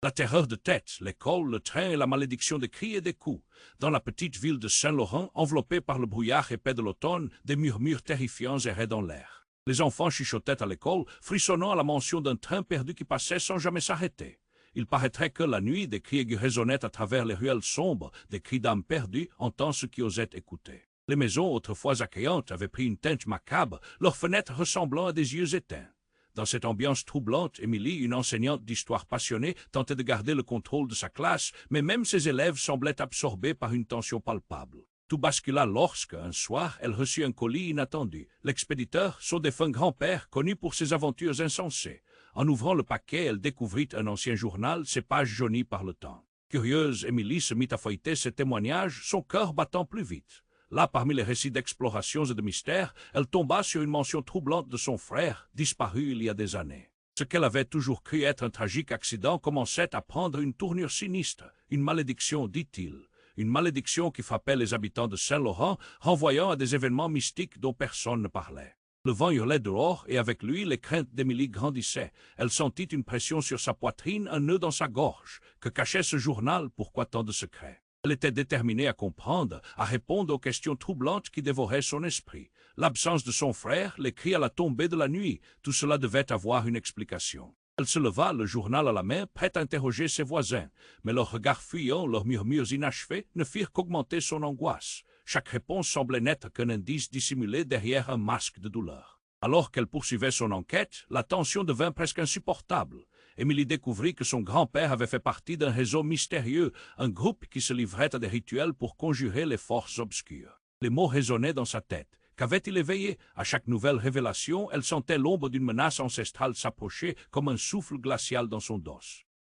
La terreur de tête, l'école, le train et la malédiction des cris et des coups. Dans la petite ville de Saint-Laurent, enveloppée par le brouillard épais de l'automne, des murmures terrifiants erraient dans l'air. Les enfants chuchotaient à l'école, frissonnant à la mention d'un train perdu qui passait sans jamais s'arrêter. Il paraîtrait que la nuit, des cris aigus résonnaient à travers les ruelles sombres, des cris d'âmes perdues, en tant ceux qui osaient écouter. Les maisons, autrefois accueillantes, avaient pris une teinte macabre, leurs fenêtres ressemblant à des yeux éteints. Dans cette ambiance troublante, Émilie, une enseignante d'histoire passionnée, tentait de garder le contrôle de sa classe, mais même ses élèves semblaient absorbés par une tension palpable. Tout bascula lorsque, un soir, elle reçut un colis inattendu. L'expéditeur, son défunt grand-père, connu pour ses aventures insensées. En ouvrant le paquet, elle découvrit un ancien journal, ses pages jaunies par le temps. Curieuse, Émilie se mit à feuilleter ses témoignages, son cœur battant plus vite. Là, parmi les récits d'explorations et de mystères, elle tomba sur une mention troublante de son frère, disparu il y a des années. Ce qu'elle avait toujours cru être un tragique accident commençait à prendre une tournure sinistre. Une malédiction, dit-il. Une malédiction qui frappait les habitants de Saint-Laurent, renvoyant à des événements mystiques dont personne ne parlait. Le vent hurlait dehors, et avec lui, les craintes d'Émilie grandissaient. Elle sentit une pression sur sa poitrine, un nœud dans sa gorge. Que cachait ce journal? Pourquoi tant de secrets? Elle était déterminée à comprendre, à répondre aux questions troublantes qui dévoraient son esprit. L'absence de son frère, les cris à la tombée de la nuit, tout cela devait avoir une explication. Elle se leva, le journal à la main, prête à interroger ses voisins. Mais leurs regards fuyants, leurs murmures inachevés, ne firent qu'augmenter son angoisse. Chaque réponse semblait n'être qu'un indice dissimulé derrière un masque de douleur. Alors qu'elle poursuivait son enquête, la tension devint presque insupportable. Émilie découvrit que son grand-père avait fait partie d'un réseau mystérieux, un groupe qui se livrait à des rituels pour conjurer les forces obscures. Les mots résonnaient dans sa tête. Qu'avait-il éveillé? À chaque nouvelle révélation, elle sentait l'ombre d'une menace ancestrale s'approcher comme un souffle glacial dans son dos.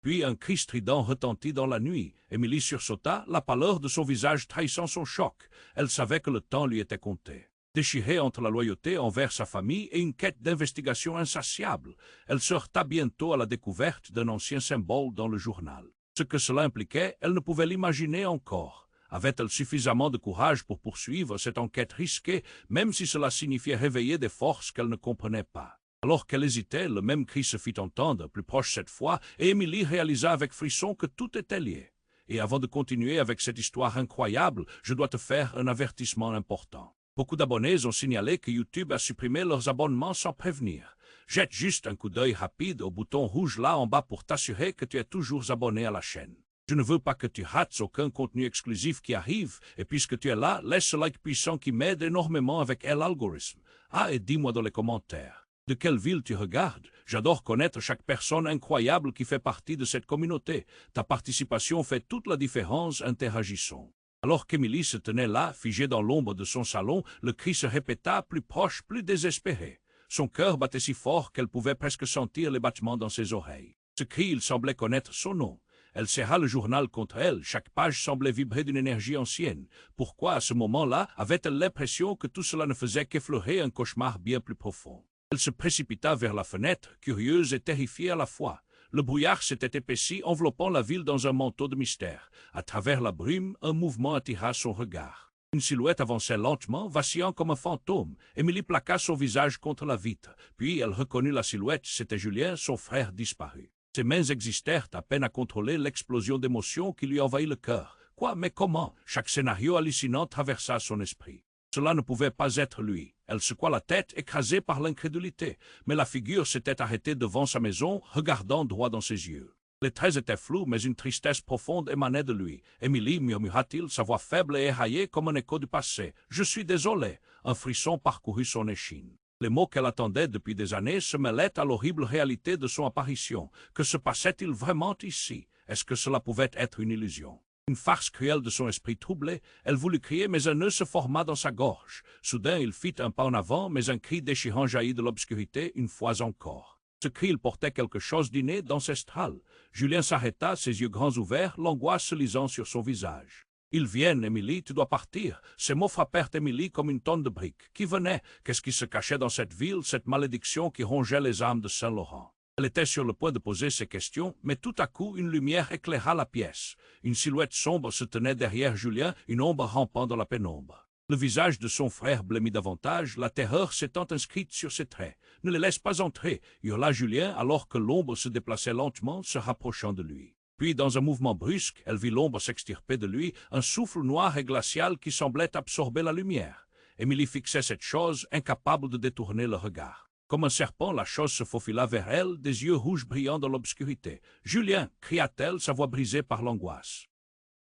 Puis un cri strident retentit dans la nuit. Émilie sursauta, la pâleur de son visage trahissant son choc. Elle savait que le temps lui était compté. Déchirée entre la loyauté envers sa famille et une quête d'investigation insatiable, elle se heurta bientôt à la découverte d'un ancien symbole dans le journal. Ce que cela impliquait, elle ne pouvait l'imaginer encore. Avait-elle suffisamment de courage pour poursuivre cette enquête risquée, même si cela signifiait réveiller des forces qu'elle ne comprenait pas? Alors qu'elle hésitait, le même cri se fit entendre, plus proche cette fois, et Émilie réalisa avec frisson que tout était lié. Et avant de continuer avec cette histoire incroyable, je dois te faire un avertissement important. Beaucoup d'abonnés ont signalé que YouTube a supprimé leurs abonnements sans prévenir. Jette juste un coup d'œil rapide au bouton rouge là en bas pour t'assurer que tu es toujours abonné à la chaîne. Je ne veux pas que tu rates aucun contenu exclusif qui arrive, et puisque tu es là, laisse ce like puissant qui m'aide énormément avec l'algorithme. Ah, et dis-moi dans les commentaires. De quelle ville tu regardes? J'adore connaître chaque personne incroyable qui fait partie de cette communauté. Ta participation fait toute la différence, interagissons. Alors qu'Émilie se tenait là, figée dans l'ombre de son salon, le cri se répéta, plus proche, plus désespéré. Son cœur battait si fort qu'elle pouvait presque sentir les battements dans ses oreilles. Ce cri, il semblait connaître son nom. Elle serra le journal contre elle, chaque page semblait vibrer d'une énergie ancienne. Pourquoi, à ce moment-là, avait-elle l'impression que tout cela ne faisait qu'effleurer un cauchemar bien plus profond? Elle se précipita vers la fenêtre, curieuse et terrifiée à la fois. Le brouillard s'était épaissi, enveloppant la ville dans un manteau de mystère. À travers la brume, un mouvement attira son regard. Une silhouette avançait lentement, vacillant comme un fantôme. Émilie plaqua son visage contre la vitre. Puis elle reconnut la silhouette, c'était Julien, son frère disparu. Ses mains existèrent à peine à contrôler l'explosion d'émotion qui lui envahit le cœur. Quoi, mais comment? Chaque scénario hallucinant traversa son esprit. Cela ne pouvait pas être lui. Elle secoua la tête, écrasée par l'incrédulité. Mais la figure s'était arrêtée devant sa maison, regardant droit dans ses yeux. Les traits étaient flous, mais une tristesse profonde émanait de lui. « Émilie, murmura-t-il, sa voix faible et éraillée comme un écho du passé. « Je suis désolé. » Un frisson parcourut son échine. Les mots qu'elle attendait depuis des années se mêlaient à l'horrible réalité de son apparition. Que se passait-il vraiment ici? Est-ce que cela pouvait être une illusion? Une farce cruelle de son esprit troublé, elle voulut crier, mais un nœud se forma dans sa gorge. Soudain, il fit un pas en avant, mais un cri déchirant jaillit de l'obscurité une fois encore. Ce cri, il portait quelque chose d'inné, d'ancestral. Julien s'arrêta, ses yeux grands ouverts, l'angoisse se lisant sur son visage. « Ils viennent, Émilie, tu dois partir. » Ces mots frappèrent Émilie comme une tonne de briques. Qui venait? Qu'est-ce qui se cachait dans cette ville, cette malédiction qui rongeait les âmes de Saint-Laurent? Elle était sur le point de poser ces questions, mais tout à coup, une lumière éclaira la pièce. Une silhouette sombre se tenait derrière Julien, une ombre rampant dans la pénombre. Le visage de son frère blêmit davantage, la terreur s'étant inscrite sur ses traits. « Ne les laisse pas entrer !» hurla Julien alors que l'ombre se déplaçait lentement, se rapprochant de lui. Puis, dans un mouvement brusque, elle vit l'ombre s'extirper de lui, un souffle noir et glacial qui semblait absorber la lumière. Émilie fixait cette chose, incapable de détourner le regard. Comme un serpent, la chose se faufila vers elle, des yeux rouges brillants dans l'obscurité. « Julien !» cria-t-elle, sa voix brisée par l'angoisse.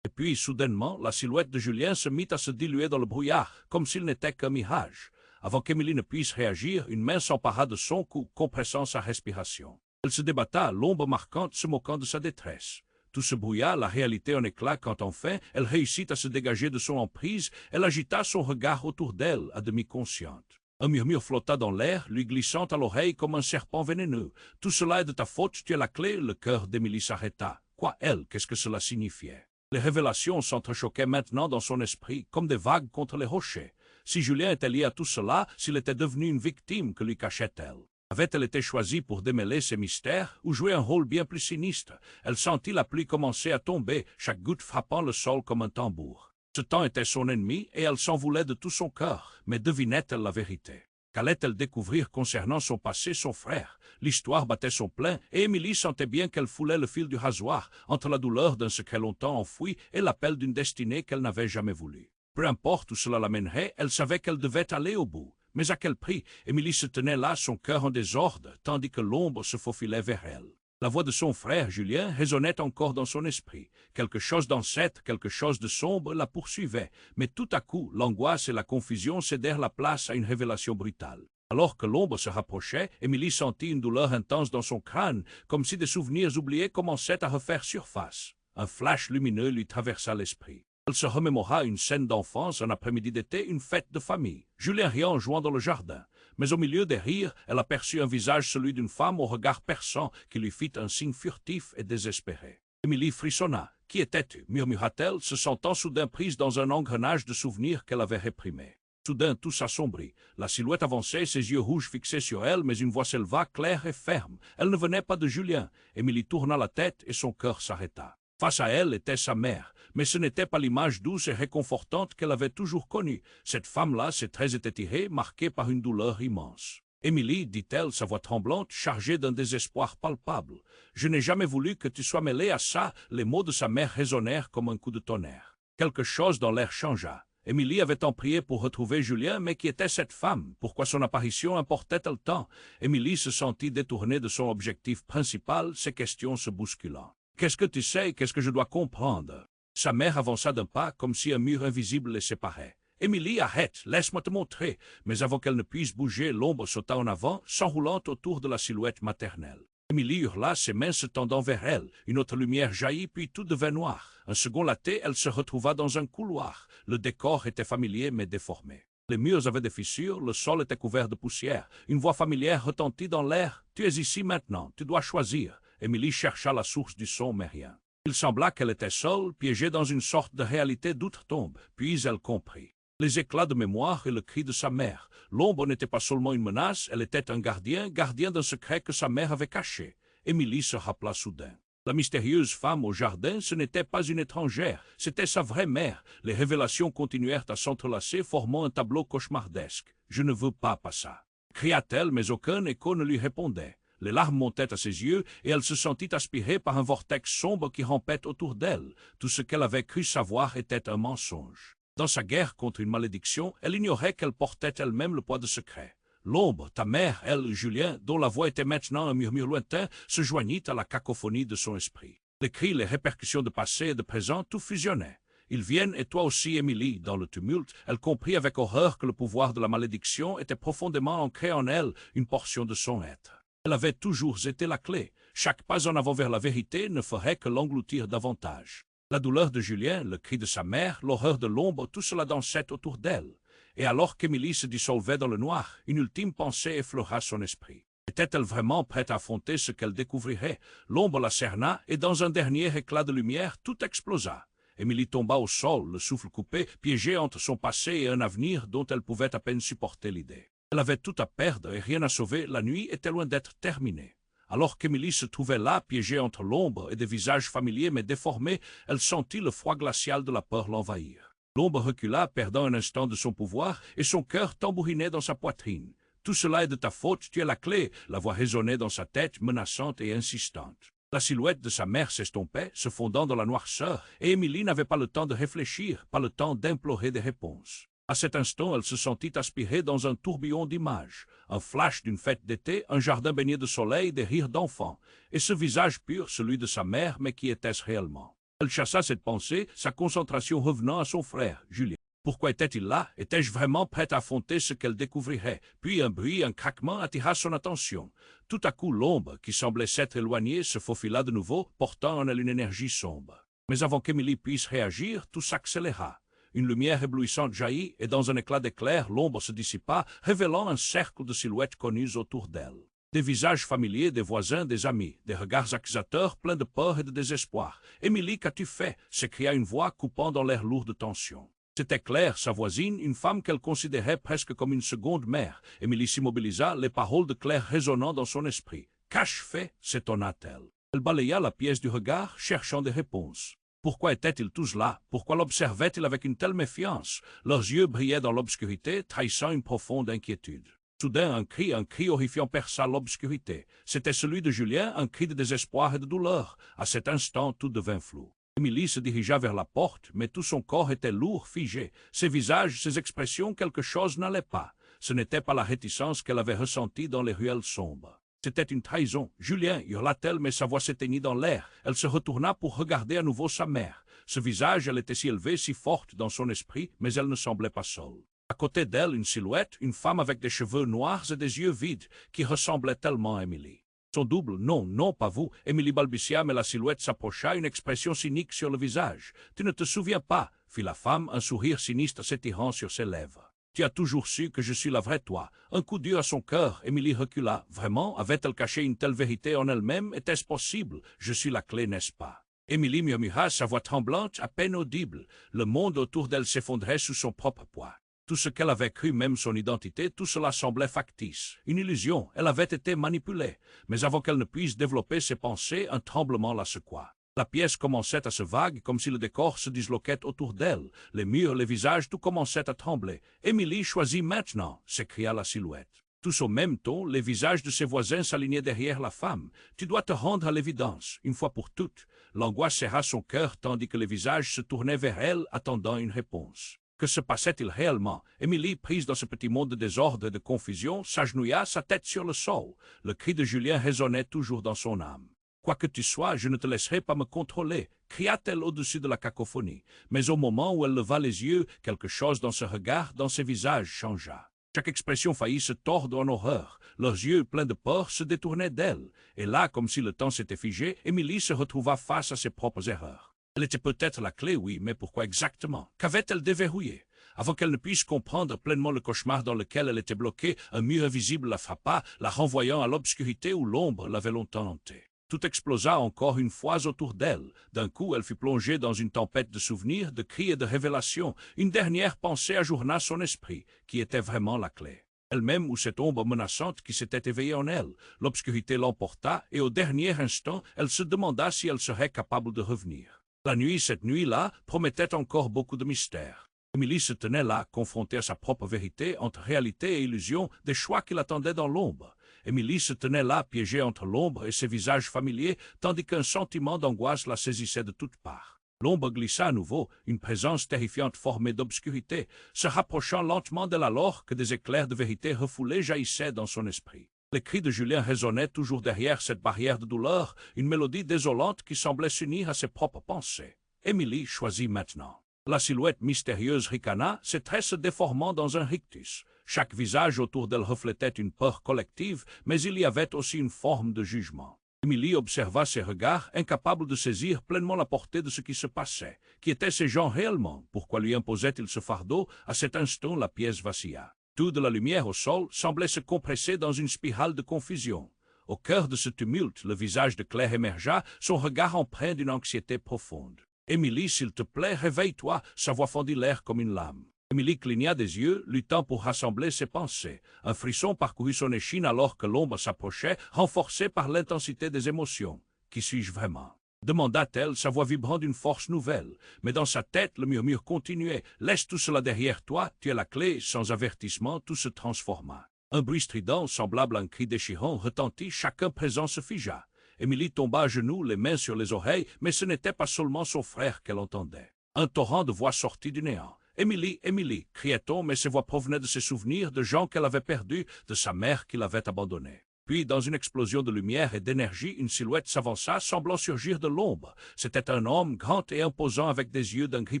Et puis, soudainement, la silhouette de Julien se mit à se diluer dans le brouillard, comme s'il n'était qu'un mirage. Avant qu'Émilie ne puisse réagir, une main s'empara de son cou, compressant sa respiration. Elle se débatta, l'ombre marquante se moquant de sa détresse. Tout se brouilla, la réalité en éclat quand enfin elle réussit à se dégager de son emprise, elle agita son regard autour d'elle, à demi consciente. Un murmure flotta dans l'air, lui glissant à l'oreille comme un serpent vénéneux. « Tout cela est de ta faute, tu es la clé !» Le cœur d'Émilie s'arrêta. Quoi, elle, qu'est-ce que cela signifiait? Les révélations s'entrechoquaient maintenant dans son esprit, comme des vagues contre les rochers. Si Julien était lié à tout cela, s'il était devenu une victime, que lui cachait-elle? Avait-elle été choisie pour démêler ces mystères ou jouer un rôle bien plus sinistre? Elle sentit la pluie commencer à tomber, chaque goutte frappant le sol comme un tambour. Ce temps était son ennemi et elle s'en voulait de tout son cœur, mais devinait-elle la vérité? Qu'allait-elle découvrir concernant son passé, son frère? L'histoire battait son plein et Émilie sentait bien qu'elle foulait le fil du rasoir entre la douleur d'un secret longtemps enfoui et l'appel d'une destinée qu'elle n'avait jamais voulu. Peu importe où cela l'amènerait, elle savait qu'elle devait aller au bout. Mais à quel prix? Émilie se tenait là, son cœur en désordre, tandis que l'ombre se faufilait vers elle. La voix de son frère, Julien, résonnait encore dans son esprit. Quelque chose d'ancêtre, quelque chose de sombre la poursuivait. Mais tout à coup, l'angoisse et la confusion cédèrent la place à une révélation brutale. Alors que l'ombre se rapprochait, Émilie sentit une douleur intense dans son crâne, comme si des souvenirs oubliés commençaient à refaire surface. Un flash lumineux lui traversa l'esprit. Elle se remémora une scène d'enfance, un après-midi d'été, une fête de famille. Julien riant jouant dans le jardin. Mais au milieu des rires, elle aperçut un visage, celui d'une femme au regard perçant, qui lui fit un signe furtif et désespéré. Émilie frissonna. « Qui étais-tu » murmura-t-elle, se sentant soudain prise dans un engrenage de souvenirs qu'elle avait réprimés. Soudain, tout s'assombrit. La silhouette avançait, ses yeux rouges fixés sur elle, mais une voix s'éleva, claire et ferme. Elle ne venait pas de Julien. Émilie tourna la tête et son cœur s'arrêta. Face à elle était sa mère, mais ce n'était pas l'image douce et réconfortante qu'elle avait toujours connue. Cette femme-là, ses traits étaient tirés, marqués par une douleur immense. « Émilie, dit-elle, sa voix tremblante, chargée d'un désespoir palpable, je n'ai jamais voulu que tu sois mêlée à ça. » Les mots de sa mère résonnèrent comme un coup de tonnerre. Quelque chose dans l'air changea. Émilie avait tant prié pour retrouver Julien, mais qui était cette femme? Pourquoi son apparition importait-elle tant? Émilie se sentit détournée de son objectif principal, ses questions se bousculant. « Qu'est-ce que tu sais? Qu'est-ce que je dois comprendre ?» Sa mère avança d'un pas, comme si un mur invisible les séparait. « Émilie, arrête, laisse-moi te montrer. » Mais avant qu'elle ne puisse bouger, l'ombre sauta en avant, s'enroulant autour de la silhouette maternelle. Émilie hurla, ses mains se tendant vers elle. Une autre lumière jaillit, puis tout devint noir. Un second laté, elle se retrouva dans un couloir. Le décor était familier mais déformé. Les murs avaient des fissures, le sol était couvert de poussière. Une voix familière retentit dans l'air. « Tu es ici maintenant, tu dois choisir. » Émilie chercha la source du son, mais rien. Il sembla qu'elle était seule, piégée dans une sorte de réalité d'outre-tombe. Puis elle comprit. Les éclats de mémoire et le cri de sa mère. L'ombre n'était pas seulement une menace, elle était un gardien, gardien d'un secret que sa mère avait caché. Émilie se rappela soudain. La mystérieuse femme au jardin, ce n'était pas une étrangère, c'était sa vraie mère. Les révélations continuèrent à s'entrelacer, formant un tableau cauchemardesque. « Je ne veux pas ça !» cria-t-elle, mais aucun écho ne lui répondait. Les larmes montaient à ses yeux et elle se sentit aspirée par un vortex sombre qui rampait autour d'elle. Tout ce qu'elle avait cru savoir était un mensonge. Dans sa guerre contre une malédiction, elle ignorait qu'elle portait elle-même le poids de secret. L'ombre, ta mère, elle, Julien, dont la voix était maintenant un murmure lointain, se joignit à la cacophonie de son esprit. Les cris, les répercussions de passé et de présent, tout fusionnait. Ils viennent, et toi aussi, Émilie. Dans le tumulte, elle comprit avec horreur que le pouvoir de la malédiction était profondément ancré en elle, une portion de son être. Elle avait toujours été la clé. Chaque pas en avant vers la vérité ne ferait que l'engloutir davantage. La douleur de Julien, le cri de sa mère, l'horreur de l'ombre, tout cela dansait autour d'elle. Et alors qu'Émilie se dissolvait dans le noir, une ultime pensée effleura son esprit. Était-elle vraiment prête à affronter ce qu'elle découvrirait? L'ombre la cerna, et dans un dernier éclat de lumière, tout explosa. Émilie tomba au sol, le souffle coupé, piégée entre son passé et un avenir dont elle pouvait à peine supporter l'idée. Elle avait tout à perdre et rien à sauver, la nuit était loin d'être terminée. Alors qu'Émilie se trouvait là, piégée entre l'ombre et des visages familiers mais déformés, elle sentit le froid glacial de la peur l'envahir. L'ombre recula, perdant un instant de son pouvoir, et son cœur tambourinait dans sa poitrine. « Tout cela est de ta faute, tu es la clé !» La voix résonnait dans sa tête, menaçante et insistante. La silhouette de sa mère s'estompait, se fondant dans la noirceur, et Émilie n'avait pas le temps de réfléchir, pas le temps d'implorer des réponses. À cet instant, elle se sentit aspirée dans un tourbillon d'images, un flash d'une fête d'été, un jardin baigné de soleil, des rires d'enfants, et ce visage pur, celui de sa mère, mais qui était-ce réellement? Elle chassa cette pensée, sa concentration revenant à son frère, Julien. Pourquoi était-il là? Étais-je vraiment prête à affronter ce qu'elle découvrirait? Puis un bruit, un craquement attira son attention. Tout à coup, l'ombre, qui semblait s'être éloignée, se faufila de nouveau, portant en elle une énergie sombre. Mais avant qu'Émilie puisse réagir, tout s'accéléra. Une lumière éblouissante jaillit, et dans un éclat d'éclair, l'ombre se dissipa, révélant un cercle de silhouettes connues autour d'elle. Des visages familiers, des voisins, des amis, des regards accusateurs pleins de peur et de désespoir. « Émilie, qu'as-tu fait » s'écria une voix coupant dans l'air lourd de tension. C'était Claire, sa voisine, une femme qu'elle considérait presque comme une seconde mère. Émilie s'immobilisa, les paroles de Claire résonnant dans son esprit. « Qu'as-je fait » s'étonna-t-elle. Elle balaya la pièce du regard, cherchant des réponses. Pourquoi étaient-ils tous là? Pourquoi l'observaient-ils avec une telle méfiance? Leurs yeux brillaient dans l'obscurité, trahissant une profonde inquiétude. Soudain, un cri horrifiant perça l'obscurité. C'était celui de Julien, un cri de désespoir et de douleur. À cet instant, tout devint flou. Émilie se dirigea vers la porte, mais tout son corps était lourd, figé. Ses visages, ses expressions, quelque chose n'allait pas. Ce n'était pas la réticence qu'elle avait ressentie dans les ruelles sombres. C'était une trahison. « Julien » hurla-t-elle, mais sa voix s'éteignit dans l'air. Elle se retourna pour regarder à nouveau sa mère. Ce visage, elle était si élevée, si forte dans son esprit, mais elle ne semblait pas seule. À côté d'elle, une silhouette, une femme avec des cheveux noirs et des yeux vides, qui ressemblait tellement à Émilie. Son double, non, non, pas vous. Émilie balbutia, mais la silhouette s'approcha, une expression cynique sur le visage. « Tu ne te souviens pas » fit la femme, un sourire sinistre s'étirant sur ses lèvres. « Tu as toujours su que je suis la vraie toi. » Un coup dur à son cœur, Émilie recula. Vraiment, avait-elle caché une telle vérité en elle-même? Était-ce possible? Je suis la clé, n'est-ce pas? Émilie murmura, sa voix tremblante, à peine audible. Le monde autour d'elle s'effondrait sous son propre poids. Tout ce qu'elle avait cru, même son identité, tout cela semblait factice. Une illusion, elle avait été manipulée. Mais avant qu'elle ne puisse développer ses pensées, un tremblement la secoua. La pièce commençait à se vaguer comme si le décor se disloquait autour d'elle. Les murs, les visages, tout commençait à trembler. « Émilie, choisis maintenant » s'écria la silhouette. Tous au même ton, les visages de ses voisins s'alignaient derrière la femme. « Tu dois te rendre à l'évidence, une fois pour toutes. » L'angoisse serra son cœur tandis que les visages se tournaient vers elle, attendant une réponse. Que se passait-il réellement? Émilie, prise dans ce petit monde de désordre et de confusion, s'agenouilla, sa tête sur le sol. Le cri de Julien résonnait toujours dans son âme. « Quoi que tu sois, je ne te laisserai pas me contrôler » cria-t-elle au-dessus de la cacophonie. Mais au moment où elle leva les yeux, quelque chose dans ce regard, dans ses visages, changea. Chaque expression faillit se tordre en horreur. Leurs yeux, pleins de peur, se détournaient d'elle. Et là, comme si le temps s'était figé, Émilie se retrouva face à ses propres erreurs. Elle était peut-être la clé, oui, mais pourquoi exactement? Qu'avait-elle déverrouillé? Avant qu'elle ne puisse comprendre pleinement le cauchemar dans lequel elle était bloquée, un mur invisible la frappa, la renvoyant à l'obscurité où l'ombre l'avait longtemps hantée. Tout explosa encore une fois autour d'elle. D'un coup, elle fut plongée dans une tempête de souvenirs, de cris et de révélations. Une dernière pensée ajourna son esprit, qui était vraiment la clé. Elle-même ou cette ombre menaçante qui s'était éveillée en elle. L'obscurité l'emporta, et au dernier instant, elle se demanda si elle serait capable de revenir. La nuit, cette nuit-là, promettait encore beaucoup de mystères. Émilie se tenait là, confrontée à sa propre vérité, entre réalité et illusion, des choix qui l'attendaient dans l'ombre. Émilie se tenait là, piégée entre l'ombre et ses visages familiers, tandis qu'un sentiment d'angoisse la saisissait de toutes parts. L'ombre glissa à nouveau, une présence terrifiante formée d'obscurité, se rapprochant lentement d'elle alors que des éclairs de vérité refoulés jaillissaient dans son esprit. Les cris de Julien résonnaient toujours derrière cette barrière de douleur, une mélodie désolante qui semblait s'unir à ses propres pensées. Émilie choisit maintenant. La silhouette mystérieuse ricana, ses traits se déformant dans un rictus. Chaque visage autour d'elle reflétait une peur collective, mais il y avait aussi une forme de jugement. Émilie observa ses regards, incapable de saisir pleinement la portée de ce qui se passait. Qui étaient ces gens réellement? Pourquoi lui imposait-il ce fardeau? À cet instant, la pièce vacilla. Tout de la lumière au sol semblait se compresser dans une spirale de confusion. Au cœur de ce tumulte, le visage de Claire émergea, son regard empreint d'une anxiété profonde. « Émilie, s'il te plaît, réveille-toi » sa voix fendit l'air comme une lame. Émilie cligna des yeux, luttant pour rassembler ses pensées. Un frisson parcourut son échine alors que l'ombre s'approchait, renforcée par l'intensité des émotions. « Qui suis-je vraiment » demanda-t-elle, sa voix vibrant d'une force nouvelle. Mais dans sa tête, le murmure continuait. « Laisse tout cela derrière toi, tu es la clé. » Sans avertissement, tout se transforma. Un bruit strident, semblable à un cri déchirant, retentit, chacun présent se figea. Émilie tomba à genoux, les mains sur les oreilles, mais ce n'était pas seulement son frère qu'elle entendait. Un torrent de voix sortit du néant. « Émilie, Émilie » criait-on, mais ces voix provenaient de ses souvenirs, de gens qu'elle avait perdus, de sa mère qui l'avait abandonnée. Puis, dans une explosion de lumière et d'énergie, une silhouette s'avança, semblant surgir de l'ombre. C'était un homme grand et imposant avec des yeux d'un gris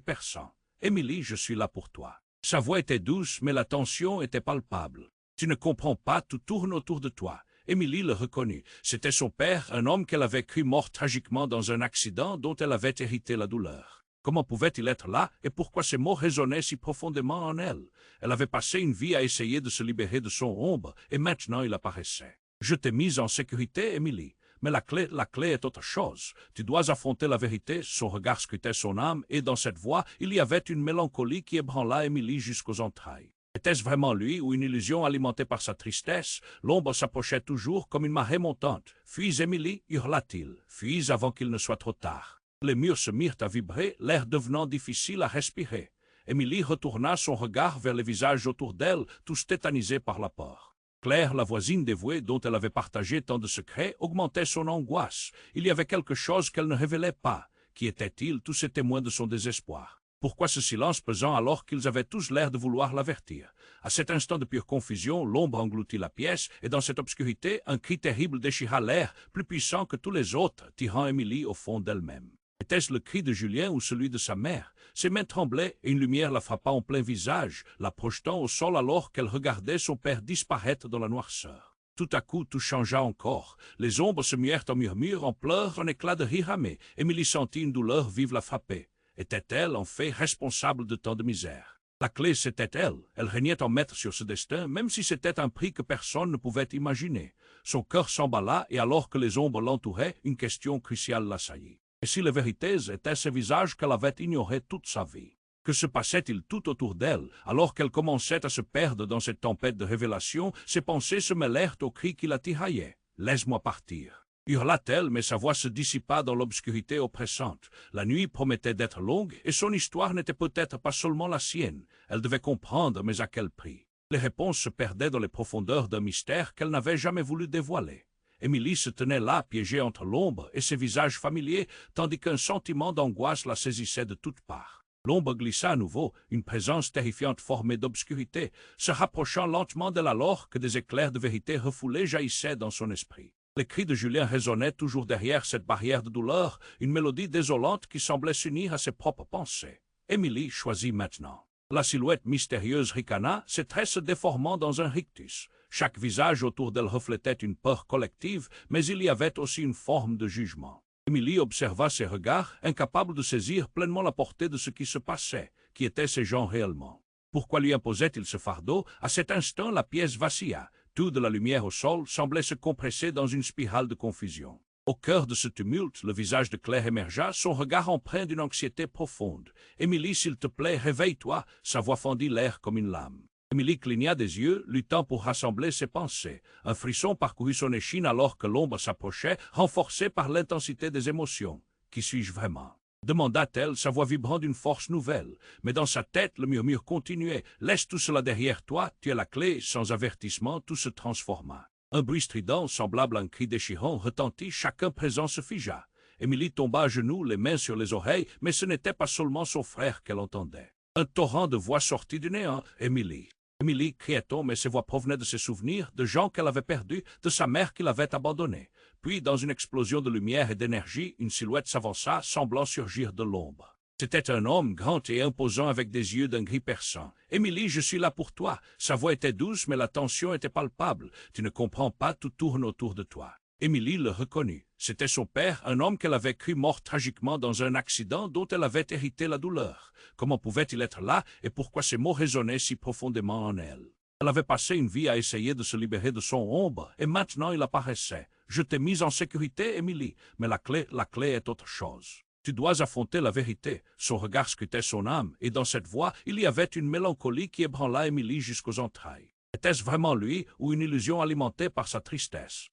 perçant. « Émilie, je suis là pour toi. » Sa voix était douce, mais la tension était palpable. « Tu ne comprends pas, tout tourne autour de toi. » Émilie le reconnut. C'était son père, un homme qu'elle avait cru mort tragiquement dans un accident dont elle avait hérité la douleur. Comment pouvait-il être là et pourquoi ces mots résonnaient si profondément en elle? Elle avait passé une vie à essayer de se libérer de son ombre et maintenant il apparaissait. « Je t'ai mise en sécurité, Émilie. Mais la clé est autre chose. Tu dois affronter la vérité. » Son regard scrutait son âme et dans cette voix, il y avait une mélancolie qui ébranla Émilie jusqu'aux entrailles. Était-ce vraiment lui ou une illusion alimentée par sa tristesse? L'ombre s'approchait toujours comme une marée montante. « Fuis, Émilie » hurla-t-il. « Fuis avant qu'il ne soit trop tard. » Les murs se mirent à vibrer, l'air devenant difficile à respirer. Émilie retourna son regard vers les visages autour d'elle, tous tétanisés par la peur. Claire, la voisine dévouée dont elle avait partagé tant de secrets, augmentait son angoisse. Il y avait quelque chose qu'elle ne révélait pas. Qui étaient-ils, tous ces témoins de son désespoir? Pourquoi ce silence pesant alors qu'ils avaient tous l'air de vouloir l'avertir? À cet instant de pure confusion, l'ombre engloutit la pièce, et dans cette obscurité, un cri terrible déchira l'air, plus puissant que tous les autres, tirant Émilie au fond d'elle-même. Était-ce le cri de Julien ou celui de sa mère? Ses mains tremblaient et une lumière la frappa en plein visage, la projetant au sol alors qu'elle regardait son père disparaître dans la noirceur. Tout à coup, tout changea encore. Les ombres se muèrent en murmures, en pleurs, en éclats de rire amers. Émilie sentit une douleur vive la frapper. Était-elle, en fait, responsable de tant de misère? La clé, c'était elle. Elle régnait en maître sur ce destin, même si c'était un prix que personne ne pouvait imaginer. Son cœur s'emballa et alors que les ombres l'entouraient, une question cruciale l'assaillit. Et si les vérités étaient ces visages qu'elle avait ignorés toute sa vie? Que se passait-il tout autour d'elle, alors qu'elle commençait à se perdre dans cette tempête de révélations? Ses pensées se mêlèrent aux cris qui la tiraillaient. « Laisse-moi partir !» hurla-t-elle, mais sa voix se dissipa dans l'obscurité oppressante. La nuit promettait d'être longue, et son histoire n'était peut-être pas seulement la sienne. Elle devait comprendre, mais à quel prix? Les réponses se perdaient dans les profondeurs d'un mystère qu'elle n'avait jamais voulu dévoiler. Émilie se tenait là, piégée entre l'ombre et ses visages familiers, tandis qu'un sentiment d'angoisse la saisissait de toutes parts. L'ombre glissa à nouveau, une présence terrifiante formée d'obscurité, se rapprochant lentement d'elle alors que des éclairs de vérité refoulés jaillissaient dans son esprit. Les cris de Julien résonnaient toujours derrière cette barrière de douleur, une mélodie désolante qui semblait s'unir à ses propres pensées. Émilie choisit maintenant. La silhouette mystérieuse ricana, ses traits se déformant dans un rictus. Chaque visage autour d'elle reflétait une peur collective, mais il y avait aussi une forme de jugement. Émilie observa ses regards, incapable de saisir pleinement la portée de ce qui se passait, qui étaient ces gens réellement. Pourquoi lui imposait-il ce fardeau? À cet instant, la pièce vacilla. Tout de la lumière au sol semblait se compresser dans une spirale de confusion. Au cœur de ce tumulte, le visage de Claire émergea, son regard empreint d'une anxiété profonde. « Émilie, s'il te plaît, réveille-toi » Sa voix fendit l'air comme une lame. Émilie cligna des yeux, luttant pour rassembler ses pensées. Un frisson parcourut son échine alors que l'ombre s'approchait, renforcée par l'intensité des émotions. « Qui suis-je vraiment ?» demanda-t-elle, sa voix vibrant d'une force nouvelle. Mais dans sa tête, le murmure continuait. « Laisse tout cela derrière toi, tu es la clé. » Sans avertissement, tout se transforma. Un bruit strident, semblable à un cri déchirant, retentit, chacun présent se figea. Émilie tomba à genoux, les mains sur les oreilles, mais ce n'était pas seulement son frère qu'elle entendait. Un torrent de voix sortit du néant. « Émilie !» Émilie, criait-on, mais ces voix provenaient de ses souvenirs, de gens qu'elle avait perdus, de sa mère qui l'avait abandonnée. Puis, dans une explosion de lumière et d'énergie, une silhouette s'avança, semblant surgir de l'ombre. C'était un homme grand et imposant avec des yeux d'un gris perçant. « Émilie, je suis là pour toi. » Sa voix était douce, mais la tension était palpable. « Tu ne comprends pas, tout tourne autour de toi. » Émilie le reconnut. C'était son père, un homme qu'elle avait cru mort tragiquement dans un accident dont elle avait hérité la douleur. Comment pouvait-il être là et pourquoi ces mots résonnaient si profondément en elle? Elle avait passé une vie à essayer de se libérer de son ombre et maintenant il apparaissait. « Je t'ai mise en sécurité, Émilie, mais la clé est autre chose. Tu dois affronter la vérité. » Son regard scrutait son âme, et dans cette voix, il y avait une mélancolie qui ébranla Émilie jusqu'aux entrailles. Était-ce vraiment lui, ou une illusion alimentée par sa tristesse?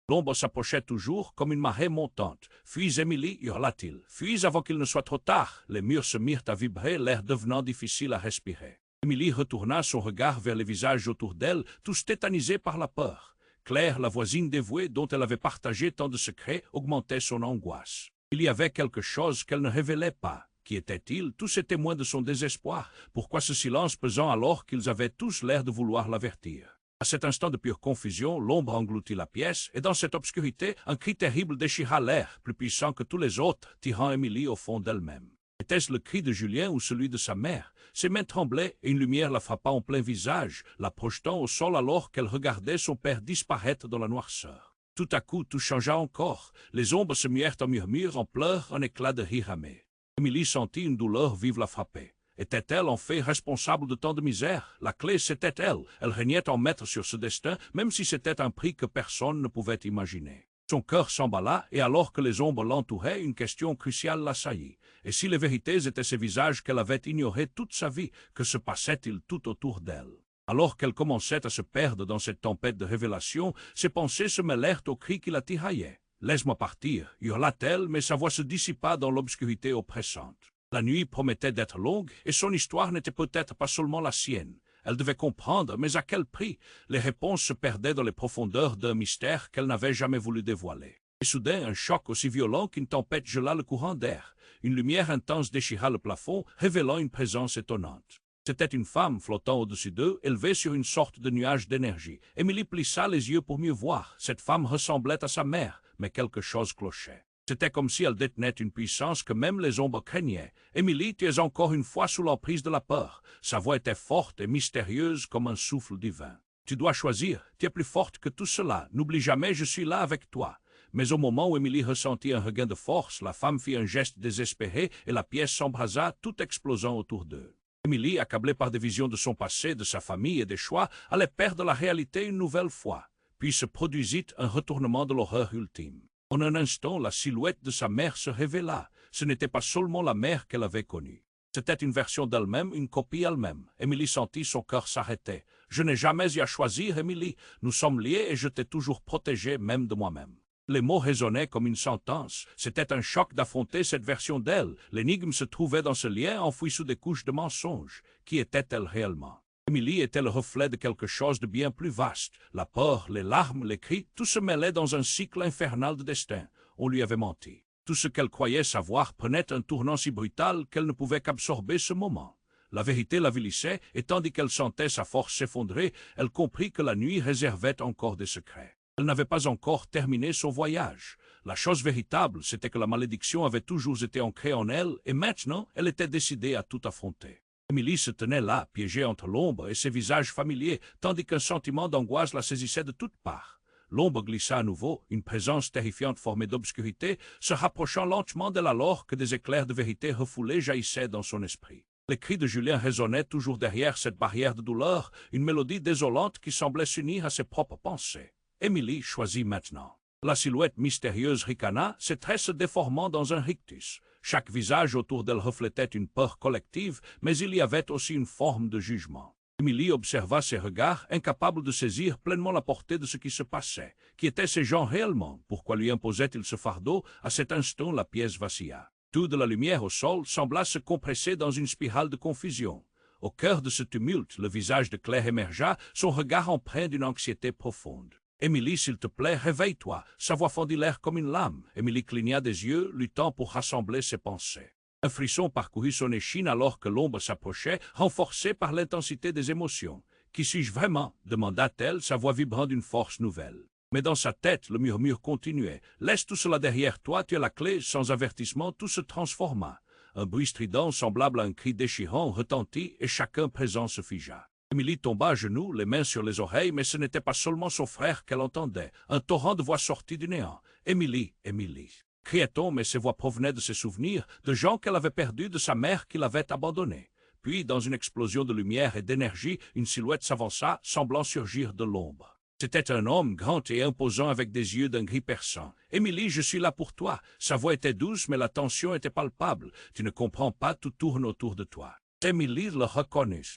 L'ombre s'approchait toujours, comme une marée montante. « Fuis, Émilie » hurla-t-il. « Fuis avant qu'il ne soit trop tard » Les murs se mirent à vibrer, l'air devenant difficile à respirer. Émilie retourna son regard vers les visages autour d'elle, tous tétanisés par la peur. Claire, la voisine dévouée dont elle avait partagé tant de secrets, augmentait son angoisse. Il y avait quelque chose qu'elle ne révélait pas. Qui était-il? Tous ces témoins de son désespoir. Pourquoi ce silence pesant alors qu'ils avaient tous l'air de vouloir l'avertir? À cet instant de pure confusion, l'ombre engloutit la pièce, et dans cette obscurité, un cri terrible déchira l'air, plus puissant que tous les autres, tirant Émilie au fond d'elle-même. Était-ce le cri de Julien ou celui de sa mère? Ses mains tremblaient, et une lumière la frappa en plein visage, la projetant au sol alors qu'elle regardait son père disparaître dans la noirceur. Tout à coup, tout changea encore. Les ombres se muèrent en murmures, en pleurs, en éclats de rire amer. Émilie sentit une douleur vive la frapper. Était-elle en fait responsable de tant de misère? La clé, c'était elle. Elle régnait en maître sur ce destin, même si c'était un prix que personne ne pouvait imaginer. Son cœur s'emballa, et alors que les ombres l'entouraient, une question cruciale l'assaillit. Et si les vérités étaient ces visages qu'elle avait ignorés toute sa vie, que se passait-il tout autour d'elle? Alors qu'elle commençait à se perdre dans cette tempête de révélations, ses pensées se mêlèrent aux cris qui la tiraillaient. « Laisse-moi partir » hurla-t-elle, mais sa voix se dissipa dans l'obscurité oppressante. La nuit promettait d'être longue, et son histoire n'était peut-être pas seulement la sienne. Elle devait comprendre, mais à quel prix? Les réponses se perdaient dans les profondeurs d'un mystère qu'elle n'avait jamais voulu dévoiler. Et soudain, un choc aussi violent qu'une tempête gela le courant d'air. Une lumière intense déchira le plafond, révélant une présence étonnante. C'était une femme flottant au-dessus d'eux, élevée sur une sorte de nuage d'énergie. Émilie plissa les yeux pour mieux voir. Cette femme ressemblait à sa mère, mais quelque chose clochait. C'était comme si elle détenait une puissance que même les ombres craignaient. « Émilie, tu es encore une fois sous l'emprise de la peur. » Sa voix était forte et mystérieuse comme un souffle divin. « Tu dois choisir. Tu es plus forte que tout cela. N'oublie jamais, je suis là avec toi. » Mais au moment où Émilie ressentit un regain de force, la femme fit un geste désespéré et la pièce s'embrasa, tout explosant autour d'eux. Émilie, accablée par des visions de son passé, de sa famille et des choix, allait perdre la réalité une nouvelle fois. Puis se produisit un retournement de l'horreur ultime. En un instant, la silhouette de sa mère se révéla. Ce n'était pas seulement la mère qu'elle avait connue. C'était une version d'elle-même, une copie elle-même. Émilie sentit son cœur s'arrêter. « Je n'ai jamais eu à choisir, Émilie. Nous sommes liés et je t'ai toujours protégée, même de moi-même. » Les mots résonnaient comme une sentence. C'était un choc d'affronter cette version d'elle. L'énigme se trouvait dans ce lien enfoui sous des couches de mensonges. Qui était-elle réellement? Émilie était le reflet de quelque chose de bien plus vaste. La peur, les larmes, les cris, tout se mêlait dans un cycle infernal de destin. On lui avait menti. Tout ce qu'elle croyait savoir prenait un tournant si brutal qu'elle ne pouvait qu'absorber ce moment. La vérité l'avilissait, et tandis qu'elle sentait sa force s'effondrer, elle comprit que la nuit réservait encore des secrets. Elle n'avait pas encore terminé son voyage. La chose véritable, c'était que la malédiction avait toujours été ancrée en elle, et maintenant, elle était décidée à tout affronter. Émilie se tenait là, piégée entre l'ombre et ses visages familiers, tandis qu'un sentiment d'angoisse la saisissait de toutes parts. L'ombre glissa à nouveau, une présence terrifiante formée d'obscurité, se rapprochant lentement d'elle alors que des éclairs de vérité refoulés jaillissaient dans son esprit. Les cris de Julien résonnaient toujours derrière cette barrière de douleur, une mélodie désolante qui semblait s'unir à ses propres pensées. Émilie choisit maintenant. La silhouette mystérieuse ricana, ses traits se déformant dans un rictus. Chaque visage autour d'elle reflétait une peur collective, mais il y avait aussi une forme de jugement. Émilie observa ses regards, incapable de saisir pleinement la portée de ce qui se passait. Qui étaient ces gens réellement? Pourquoi lui imposait-il ce fardeau? À cet instant, la pièce vacilla. Tout de la lumière au sol sembla se compresser dans une spirale de confusion. Au cœur de ce tumulte, le visage de Claire émergea, son regard empreint d'une anxiété profonde. « Émilie, s'il te plaît, réveille-toi. » Sa voix fendit l'air comme une lame. Émilie cligna des yeux, luttant pour rassembler ses pensées. Un frisson parcourut son échine alors que l'ombre s'approchait, renforcée par l'intensité des émotions. « Qui suis-je vraiment ?» demanda-t-elle, sa voix vibrant d'une force nouvelle. Mais dans sa tête, le murmure continuait. « Laisse tout cela derrière toi, tu as la clé. » Sans avertissement, tout se transforma. Un bruit strident, semblable à un cri déchirant, retentit et chacun présent se figea. Émilie tomba à genoux, les mains sur les oreilles, mais ce n'était pas seulement son frère qu'elle entendait. Un torrent de voix sortit du néant. « Émilie, Émilie !» criait-on, mais ces voix provenaient de ses souvenirs, de gens qu'elle avait perdus, de sa mère qui l'avait abandonnée. Puis, dans une explosion de lumière et d'énergie, une silhouette s'avança, semblant surgir de l'ombre. C'était un homme grand et imposant avec des yeux d'un gris perçant. « Émilie, je suis là pour toi. » Sa voix était douce, mais la tension était palpable. « Tu ne comprends pas, tout tourne autour de toi. » Émilie le reconnut.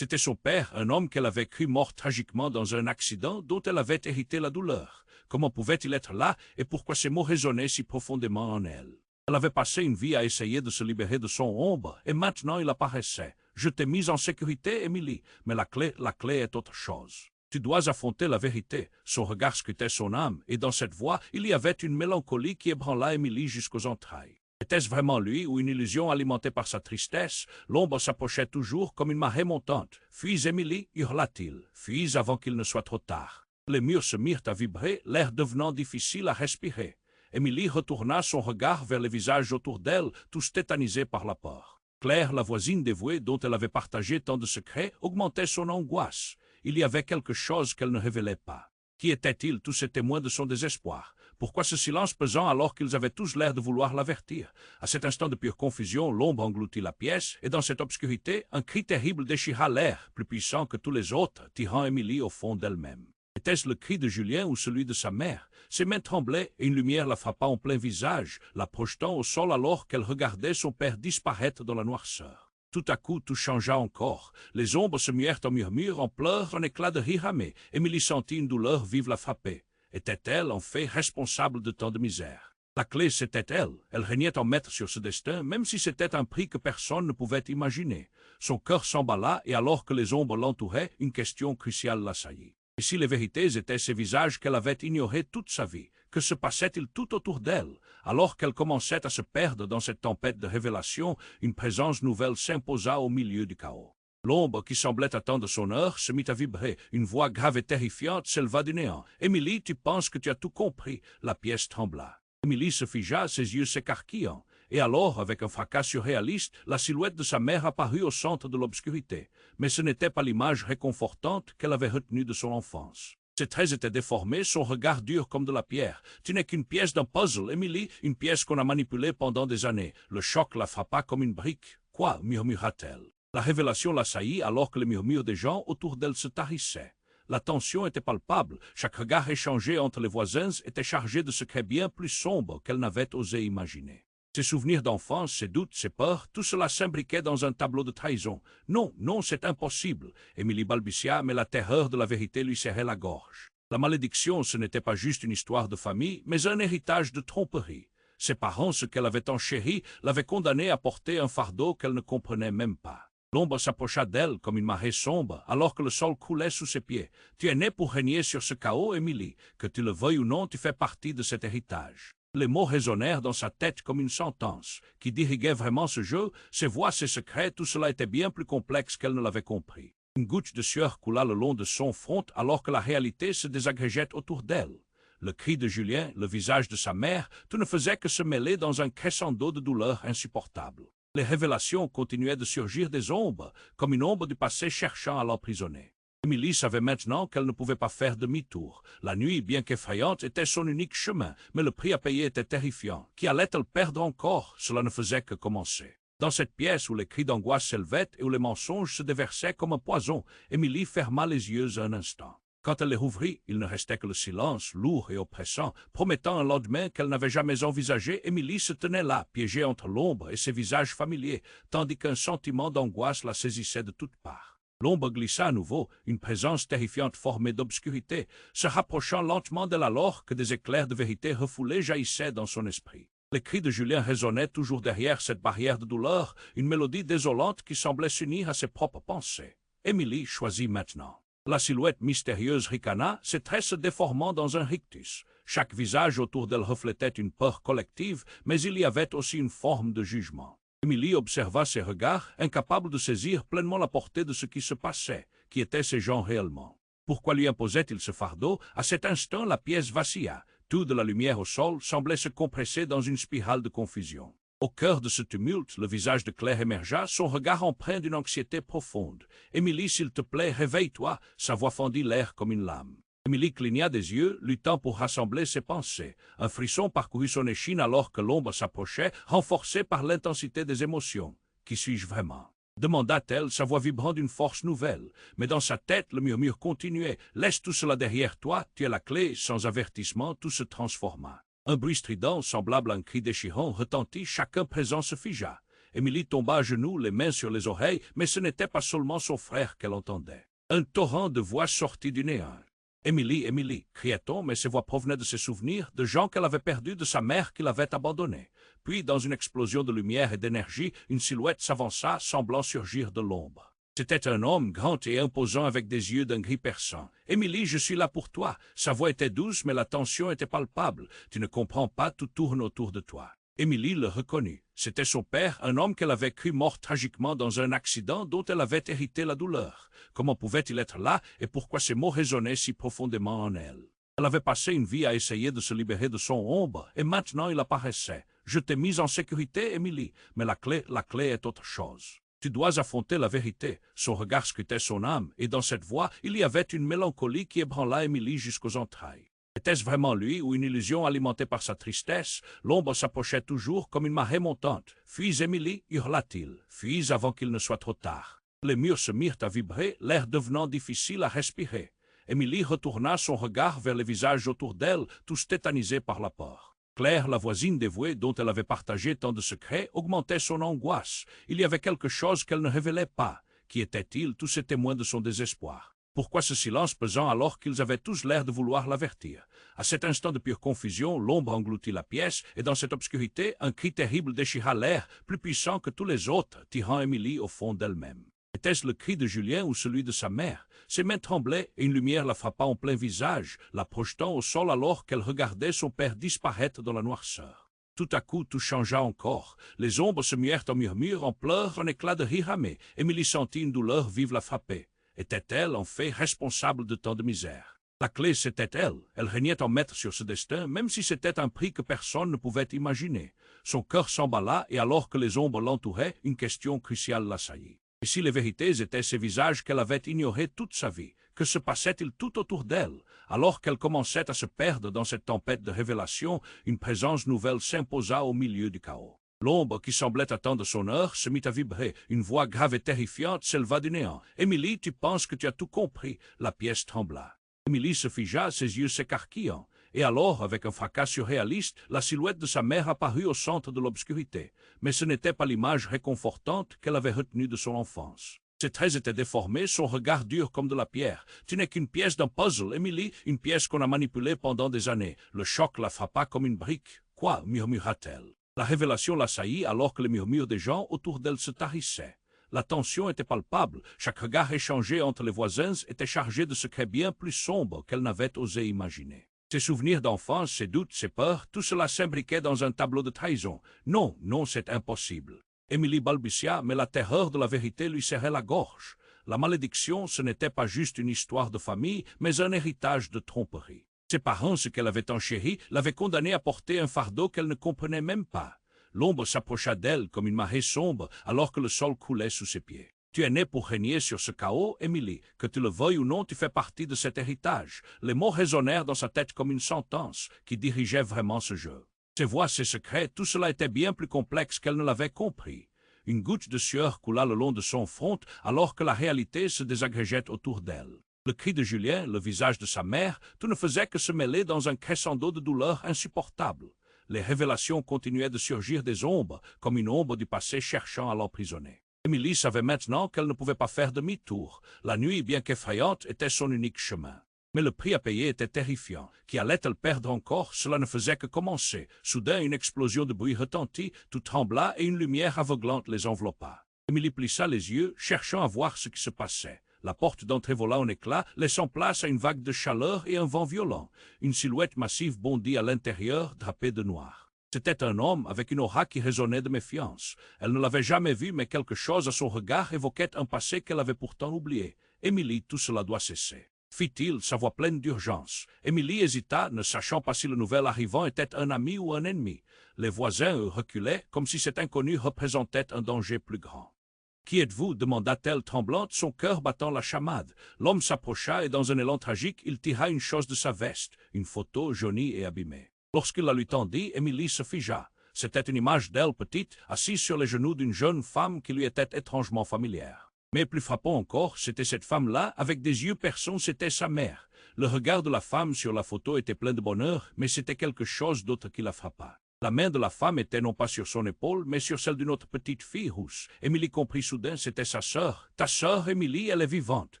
C'était son père, un homme qu'elle avait cru mort tragiquement dans un accident dont elle avait hérité la douleur. Comment pouvait-il être là et pourquoi ces mots résonnaient si profondément en elle? Elle avait passé une vie à essayer de se libérer de son ombre et maintenant il apparaissait. « Je t'ai mise en sécurité, Émilie, mais la clé est autre chose. » Tu dois affronter la vérité. Son regard scrutait son âme, et dans cette voix, il y avait une mélancolie qui ébranla Émilie jusqu'aux entrailles. Était-ce vraiment lui ou une illusion alimentée par sa tristesse? L'ombre s'approchait toujours comme une marée montante. « Fuis, Émilie » hurla-t-il. « Fuis avant qu'il ne soit trop tard. » Les murs se mirent à vibrer, l'air devenant difficile à respirer. Émilie retourna son regard vers les visages autour d'elle, tous tétanisés par la peur. Claire, la voisine dévouée dont elle avait partagé tant de secrets, augmentait son angoisse. Il y avait quelque chose qu'elle ne révélait pas. Qui étaient-ils, tous ces témoins de son désespoir? Pourquoi ce silence pesant alors qu'ils avaient tous l'air de vouloir l'avertir? À cet instant de pure confusion, l'ombre engloutit la pièce, et dans cette obscurité, un cri terrible déchira l'air, plus puissant que tous les autres, tirant Émilie au fond d'elle-même. Était-ce le cri de Julien ou celui de sa mère? Ses mains tremblaient et une lumière la frappa en plein visage, la projetant au sol alors qu'elle regardait son père disparaître dans la noirceur. Tout à coup, tout changea encore. Les ombres se muèrent en murmures, en pleurs, en éclats de rire amers. Émilie sentit une douleur vive la frapper. Était-elle, en fait, responsable de tant de misère? La clé, c'était elle. Elle régnait en maître sur ce destin, même si c'était un prix que personne ne pouvait imaginer. Son cœur s'emballa, et alors que les ombres l'entouraient, une question cruciale l'assaillit. Et si les vérités étaient ces visages qu'elle avait ignorés toute sa vie, que se passait-il tout autour d'elle? Alors qu'elle commençait à se perdre dans cette tempête de révélations, une présence nouvelle s'imposa au milieu du chaos. L'ombre qui semblait attendre son heure se mit à vibrer. Une voix grave et terrifiante s'éleva du néant. « Émilie, tu penses que tu as tout compris ?» La pièce trembla. Émilie se figea, ses yeux s'écarquillant. Et alors, avec un fracas surréaliste, la silhouette de sa mère apparut au centre de l'obscurité. Mais ce n'était pas l'image réconfortante qu'elle avait retenue de son enfance. Ses traits étaient déformés, son regard dur comme de la pierre. « Tu n'es qu'une pièce d'un puzzle, Émilie, une pièce qu'on a manipulée pendant des années. » Le choc la frappa comme une brique. « Quoi » murmura-t-elle. La révélation l'assaillit alors que les murmures des gens autour d'elle se tarissaient. La tension était palpable. Chaque regard échangé entre les voisins était chargé de secrets bien plus sombres qu'elle n'avait osé imaginer. Ses souvenirs d'enfance, ses doutes, ses peurs, tout cela s'imbriquait dans un tableau de trahison. « Non, non, c'est impossible !» Émilie balbutia, mais la terreur de la vérité lui serrait la gorge. La malédiction, ce n'était pas juste une histoire de famille, mais un héritage de tromperie. Ses parents, ce qu'elle avait tant chéri, l'avaient condamnée à porter un fardeau qu'elle ne comprenait même pas. L'ombre s'approcha d'elle comme une marée sombre, alors que le sol coulait sous ses pieds. « Tu es née pour régner sur ce chaos, Émilie. Que tu le veuilles ou non, tu fais partie de cet héritage. » Les mots résonnèrent dans sa tête comme une sentence. Qui diriguait vraiment ce jeu? Ses voix, ses secrets, tout cela était bien plus complexe qu'elle ne l'avait compris. Une goutte de sueur coula le long de son front alors que la réalité se désagrégeait autour d'elle. Le cri de Julien, le visage de sa mère, tout ne faisait que se mêler dans un crescendo de douleur insupportable. Les révélations continuaient de surgir des ombres, comme une ombre du passé cherchant à l'emprisonner. Émilie savait maintenant qu'elle ne pouvait pas faire demi-tour. La nuit, bien qu'effrayante, était son unique chemin, mais le prix à payer était terrifiant. Qui allait-elle perdre encore? Cela ne faisait que commencer. Dans cette pièce où les cris d'angoisse s'élevaient et où les mensonges se déversaient comme un poison, Émilie ferma les yeux un instant. Quand elle les rouvrit, il ne restait que le silence, lourd et oppressant, promettant un lendemain qu'elle n'avait jamais envisagé. Émilie se tenait là, piégée entre l'ombre et ses visages familiers, tandis qu'un sentiment d'angoisse la saisissait de toutes parts. L'ombre glissa à nouveau, une présence terrifiante formée d'obscurité, se rapprochant lentement d'elle alors que des éclairs de vérité refoulés jaillissaient dans son esprit. Les cris de Julien résonnaient toujours derrière cette barrière de douleur, une mélodie désolante qui semblait s'unir à ses propres pensées. Émilie choisit maintenant. La silhouette mystérieuse ricana, ses traits se déformant dans un rictus. Chaque visage autour d'elle reflétait une peur collective, mais il y avait aussi une forme de jugement. Émilie observa ses regards, incapable de saisir pleinement la portée de ce qui se passait, qui étaient ces gens réellement. Pourquoi lui imposait-il ce fardeau? À cet instant, la pièce vacilla. Tout de la lumière au sol semblait se compresser dans une spirale de confusion. Au cœur de ce tumulte, le visage de Claire émergea, son regard empreint d'une anxiété profonde. « Émilie, s'il te plaît, réveille-toi !» Sa voix fendit l'air comme une lame. Émilie cligna des yeux, luttant pour rassembler ses pensées. Un frisson parcourut son échine alors que l'ombre s'approchait, renforcée par l'intensité des émotions. « Qui suis-je vraiment ?» demanda-t-elle, sa voix vibrant d'une force nouvelle. Mais dans sa tête, le murmure continuait. « Laisse tout cela derrière toi, tu es la clé. » Sans avertissement, tout se transforma. Un bruit strident, semblable à un cri déchirant, retentit, chacun présent se figea. Émilie tomba à genoux, les mains sur les oreilles, mais ce n'était pas seulement son frère qu'elle entendait. Un torrent de voix sortit du néant. « Émilie, Émilie » criait-on, mais ces voix provenaient de ses souvenirs, de gens qu'elle avait perdus, de sa mère qui l'avait abandonnée. Puis, dans une explosion de lumière et d'énergie, une silhouette s'avança, semblant surgir de l'ombre. C'était un homme grand et imposant avec des yeux d'un gris perçant. « Émilie, je suis là pour toi. » Sa voix était douce, mais la tension était palpable. « Tu ne comprends pas, tout tourne autour de toi. » Émilie le reconnut. C'était son père, un homme qu'elle avait cru mort tragiquement dans un accident dont elle avait hérité la douleur. Comment pouvait-il être là et pourquoi ces mots résonnaient si profondément en elle? Elle avait passé une vie à essayer de se libérer de son ombre, et maintenant il apparaissait. « Je t'ai mise en sécurité, Émilie, mais la clé est autre chose. Tu dois affronter la vérité. » Son regard scrutait son âme, et dans cette voix, il y avait une mélancolie qui ébranla Émilie jusqu'aux entrailles. Était-ce vraiment lui ou une illusion alimentée par sa tristesse? L'ombre s'approchait toujours comme une marée montante. « Fuis, Émilie » hurla-t-il. « Fuis avant qu'il ne soit trop tard. » Les murs se mirent à vibrer, l'air devenant difficile à respirer. Émilie retourna son regard vers les visages autour d'elle, tous tétanisés par la peur. Claire, la voisine dévouée dont elle avait partagé tant de secrets, augmentait son angoisse. Il y avait quelque chose qu'elle ne révélait pas. Qui étaient-ils, tous ces témoins de son désespoir? Pourquoi ce silence pesant alors qu'ils avaient tous l'air de vouloir l'avertir? À cet instant de pure confusion, l'ombre engloutit la pièce, et dans cette obscurité, un cri terrible déchira l'air, plus puissant que tous les autres, tirant Émilie au fond d'elle-même. Était-ce le cri de Julien ou celui de sa mère? Ses mains tremblaient et une lumière la frappa en plein visage, la projetant au sol alors qu'elle regardait son père disparaître dans la noirceur. Tout à coup, tout changea encore. Les ombres se muèrent en murmures, en pleurs, en éclats de rire amers. Émilie sentit une douleur vive la frapper. Était-elle, en fait, responsable de tant de misère? La clé, c'était elle. Elle régnait en maître sur ce destin, même si c'était un prix que personne ne pouvait imaginer. Son cœur s'emballa, et alors que les ombres l'entouraient, une question cruciale l'assaillit. Et si les vérités étaient ces visages qu'elle avait ignorés toute sa vie, que se passait-il tout autour d'elle? Alors qu'elle commençait à se perdre dans cette tempête de révélations, une présence nouvelle s'imposa au milieu du chaos. L'ombre qui semblait attendre son heure se mit à vibrer. Une voix grave et terrifiante s'éleva du néant. « Émilie, tu penses que tu as tout compris ?» La pièce trembla. Émilie se figea, ses yeux s'écarquillant. Et alors, avec un fracas surréaliste, la silhouette de sa mère apparut au centre de l'obscurité. Mais ce n'était pas l'image réconfortante qu'elle avait retenue de son enfance. Ses traits étaient déformés, son regard dur comme de la pierre. « Tu n'es qu'une pièce d'un puzzle, Émilie, une pièce qu'on a manipulée pendant des années. » Le choc la frappa comme une brique. « Quoi ?» murmura-t-elle. La révélation l'assaillit alors que les murmures des gens autour d'elle se tarissaient. La tension était palpable. Chaque regard échangé entre les voisins était chargé de secrets bien plus sombres qu'elle n'avait osé imaginer. Ses souvenirs d'enfance, ses doutes, ses peurs, tout cela s'imbriquait dans un tableau de trahison. Non, non, c'est impossible. Émilie balbutia, mais la terreur de la vérité lui serrait la gorge. La malédiction, ce n'était pas juste une histoire de famille, mais un héritage de tromperie. Ses parents, ce qu'elle avait enchéri, l'avaient condamnée à porter un fardeau qu'elle ne comprenait même pas. L'ombre s'approcha d'elle comme une marée sombre, alors que le sol coulait sous ses pieds. Tu es née pour régner sur ce chaos, Émilie. Que tu le veuilles ou non, tu fais partie de cet héritage. Les mots résonnèrent dans sa tête comme une sentence qui dirigeait vraiment ce jeu. Ses voix, ses secrets, tout cela était bien plus complexe qu'elle ne l'avait compris. Une goutte de sueur coula le long de son front alors que la réalité se désagrégeait autour d'elle. Le cri de Julien, le visage de sa mère, tout ne faisait que se mêler dans un crescendo de douleur insupportable. Les révélations continuaient de surgir des ombres, comme une ombre du passé cherchant à l'emprisonner. Émilie savait maintenant qu'elle ne pouvait pas faire demi-tour. La nuit, bien qu'effrayante, était son unique chemin. Mais le prix à payer était terrifiant. Qui allait-elle perdre encore? Cela ne faisait que commencer. Soudain, une explosion de bruit retentit, tout trembla et une lumière aveuglante les enveloppa. Émilie plissa les yeux, cherchant à voir ce qui se passait. La porte d'entrée vola en éclats, laissant place à une vague de chaleur et un vent violent. Une silhouette massive bondit à l'intérieur, drapée de noir. C'était un homme avec une aura qui résonnait de méfiance. Elle ne l'avait jamais vu, mais quelque chose à son regard évoquait un passé qu'elle avait pourtant oublié. « Émilie, tout cela doit cesser. » fit-il, sa voix pleine d'urgence. Émilie hésita, ne sachant pas si le nouvel arrivant était un ami ou un ennemi. Les voisins, eux, reculaient, comme si cet inconnu représentait un danger plus grand. « Qui êtes-vous » demanda-t-elle tremblante, son cœur battant la chamade. L'homme s'approcha et dans un élan tragique, il tira une chose de sa veste, une photo jaunie et abîmée. Lorsqu'il la lui tendit, Émilie se figea. C'était une image d'elle petite, assise sur les genoux d'une jeune femme qui lui était étrangement familière. Mais plus frappant encore, c'était cette femme-là, avec des yeux perçants, c'était sa mère. Le regard de la femme sur la photo était plein de bonheur, mais c'était quelque chose d'autre qui la frappa. La main de la femme était non pas sur son épaule, mais sur celle d'une autre petite fille rousse. Émilie comprit soudain, c'était sa sœur. « Ta sœur, Émilie, elle est vivante. »